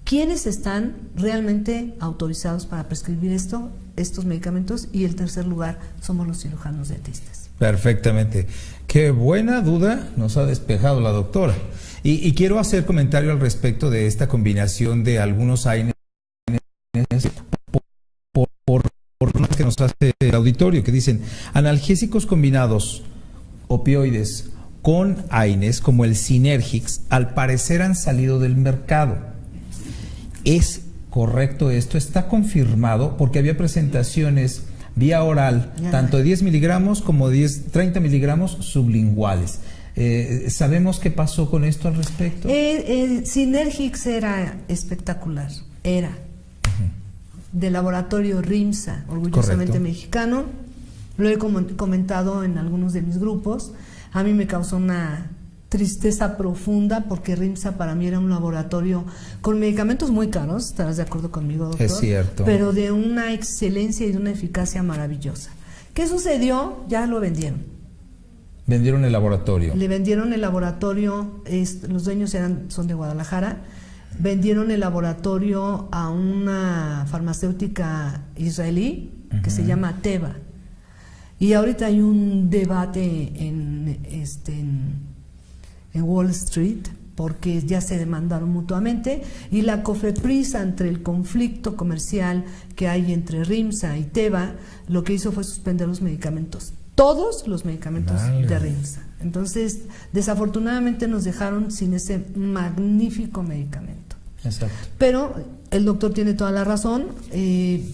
quiénes están realmente autorizados para prescribir estos medicamentos, y el tercer lugar somos los cirujanos dentistas. Perfectamente. Qué buena duda nos ha despejado la doctora. Y quiero hacer comentario al respecto de esta combinación de algunos AINES por que nos hace el auditorio, que dicen analgésicos combinados, opioides con AINES como el Synergix, al parecer han salido del mercado. ¿Es correcto esto? ¿Está confirmado? Porque había presentaciones vía oral, tanto de 10 miligramos como 30 miligramos sublinguales. ¿Sabemos qué pasó con esto al respecto? Synergix era espectacular, era de laboratorio RIMSA, orgullosamente mexicano. Lo he comentado en algunos de mis grupos. A mí me causó una tristeza profunda porque RIMSA para mí era un laboratorio con medicamentos muy caros, estarás de acuerdo conmigo, doctor, es cierto, pero de una excelencia y de una eficacia maravillosa. ¿Qué sucedió? Ya lo vendieron. Vendieron el laboratorio. Le vendieron el laboratorio, los dueños son de Guadalajara. Vendieron el laboratorio a una farmacéutica israelí que se llama Teva. Y ahorita hay un debate en Wall Street porque ya se demandaron mutuamente, y la COFEPRIS, entre el conflicto comercial que hay entre RIMSA y Teva, lo que hizo fue suspender los medicamentos, todos los medicamentos de RIMSA. Entonces, desafortunadamente nos dejaron sin ese magnífico medicamento. Exacto. Pero el doctor tiene toda la razón,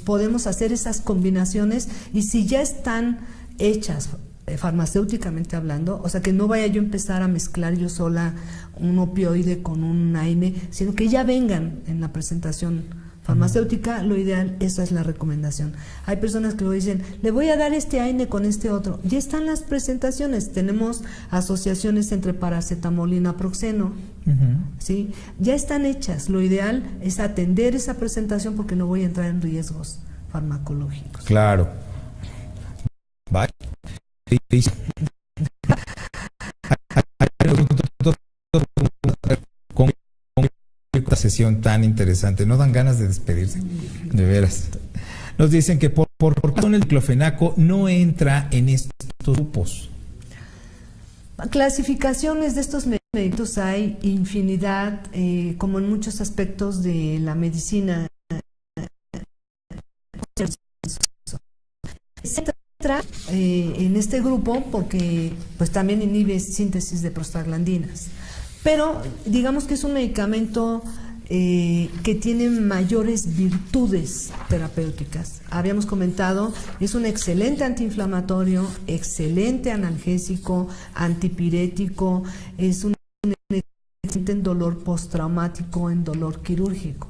podemos hacer esas combinaciones, y si ya están hechas farmacéuticamente hablando, o sea, que no vaya yo a empezar a mezclar yo sola un opioide con un AINE, sino que ya vengan en la presentación farmacéutica, lo ideal, esa es la recomendación. Hay personas que lo dicen, le voy a dar este AINE con este otro. Ya están las presentaciones, tenemos asociaciones entre paracetamol y naproxeno, ¿sí? Ya están hechas, lo ideal es atender esa presentación porque no voy a entrar en riesgos farmacológicos. Claro. Bye. Con esta sesión tan interesante, no dan ganas de despedirse, de veras. Nos dicen que por razón el diclofenaco no entra en estos grupos. Clasificaciones de estos medicamentos hay infinidad, como en muchos aspectos de la medicina. Entra en este grupo porque pues también inhibe síntesis de prostaglandinas, pero digamos que es un medicamento que tiene mayores virtudes terapéuticas. Habíamos comentado, es un excelente antiinflamatorio, excelente analgésico, antipirético, es un excelente en dolor postraumático, en dolor quirúrgico.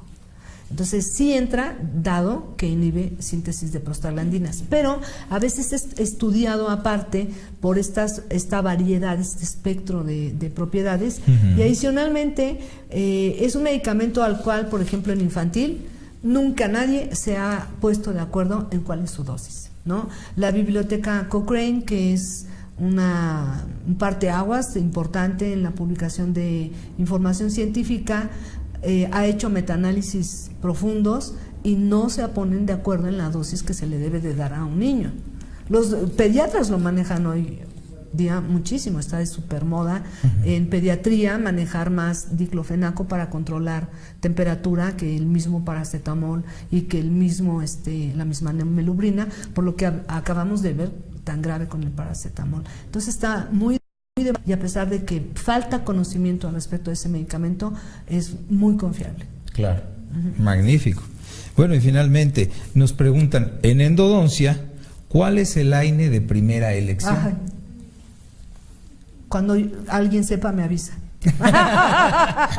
Entonces sí entra, dado que inhibe síntesis de prostaglandinas, pero a veces es estudiado aparte por esta variedad, este espectro de propiedades, y adicionalmente es un medicamento al cual, por ejemplo, en infantil, nunca nadie se ha puesto de acuerdo en cuál es su dosis, ¿no? La biblioteca Cochrane, que es un parteaguas importante en la publicación de información científica, ha hecho metaanálisis profundos y no se ponen de acuerdo en la dosis que se le debe de dar a un niño. Los pediatras lo manejan hoy día muchísimo, está de supermoda en pediatría manejar más diclofenaco para controlar temperatura que el mismo paracetamol y que el mismo la misma melubrina, por lo que acabamos de ver tan grave con el paracetamol. Entonces está muy, y a pesar de que falta conocimiento al respecto de ese medicamento, es muy confiable. Claro, magnífico. Bueno, y finalmente nos preguntan, en endodoncia, ¿cuál es el AINE de primera elección? Ajá. Cuando alguien sepa, me avisa.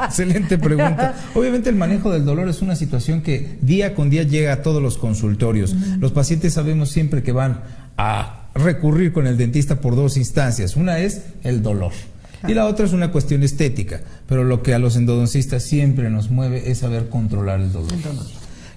Excelente pregunta. Obviamente el manejo del dolor es una situación que día con día llega a todos los consultorios. Los pacientes sabemos siempre que van a recurrir con el dentista por dos instancias. Una es el dolor y la otra es una cuestión estética, pero lo que a los endodoncistas siempre nos mueve es saber controlar el dolor.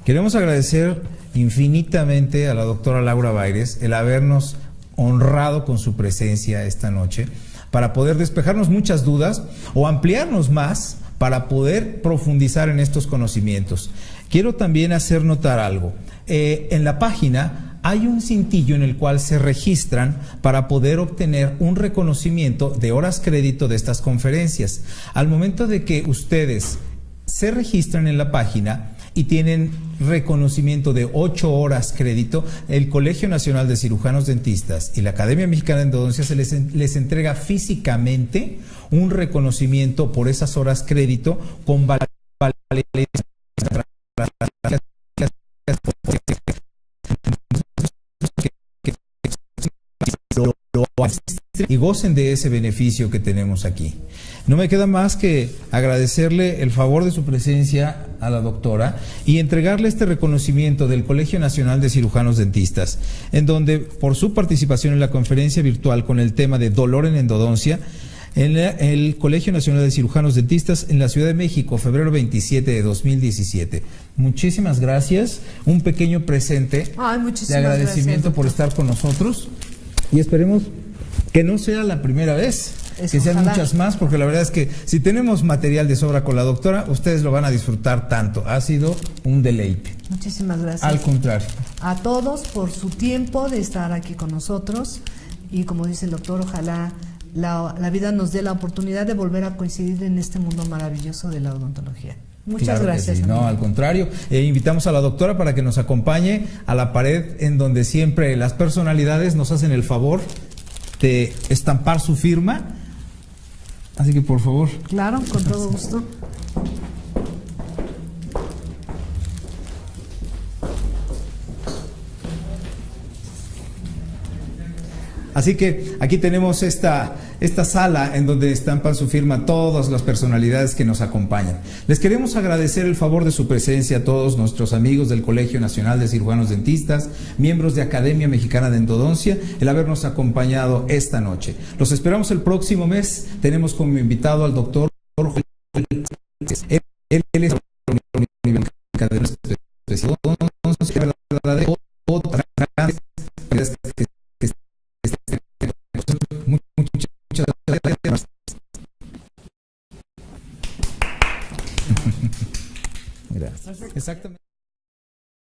Queremos agradecer infinitamente a la doctora Laura Baires el habernos honrado con su presencia esta noche para poder despejarnos muchas dudas o ampliarnos más para poder profundizar en estos conocimientos. Quiero también hacer notar algo. En la página hay un cintillo en el cual se registran para poder obtener un reconocimiento de horas crédito de estas conferencias. Al momento de que ustedes se registran en la página, y tienen reconocimiento de 8 horas crédito. El Colegio Nacional de Cirujanos Dentistas y la Academia Mexicana de Endodoncia les entrega físicamente un reconocimiento por esas horas crédito con validez y gocen de ese beneficio que tenemos aquí. No me queda más que agradecerle el favor de su presencia a la doctora y entregarle este reconocimiento del Colegio Nacional de Cirujanos Dentistas, en donde por su participación en la conferencia virtual con el tema de dolor en endodoncia, en el Colegio Nacional de Cirujanos Dentistas en la Ciudad de México, febrero 27 de 2017. Muchísimas gracias. Un pequeño presente de agradecimiento por estar con nosotros y esperemos que no sea la primera vez, que sean muchas más, porque la verdad es que si tenemos material de sobra con la doctora, ustedes lo van a disfrutar tanto. Ha sido un deleite. Muchísimas gracias. Al contrario. A todos por su tiempo de estar aquí con nosotros y como dice el doctor, ojalá la vida nos dé la oportunidad de volver a coincidir en este mundo maravilloso de la odontología. Muchas gracias. Sí. No, al contrario. Invitamos a la doctora para que nos acompañe a la pared en donde siempre las personalidades nos hacen el favor de estampar su firma. Así que por favor. Claro, con todo gusto. Así que aquí tenemos esta sala en donde estampan su firma todas las personalidades que nos acompañan. Les queremos agradecer el favor de su presencia a todos nuestros amigos del Colegio Nacional de Cirujanos Dentistas, miembros de Academia Mexicana de Endodoncia, el habernos acompañado esta noche. Los esperamos el próximo mes. Tenemos como invitado al doctor Jorge. Él es muchas gracias. Gracias. Exactamente.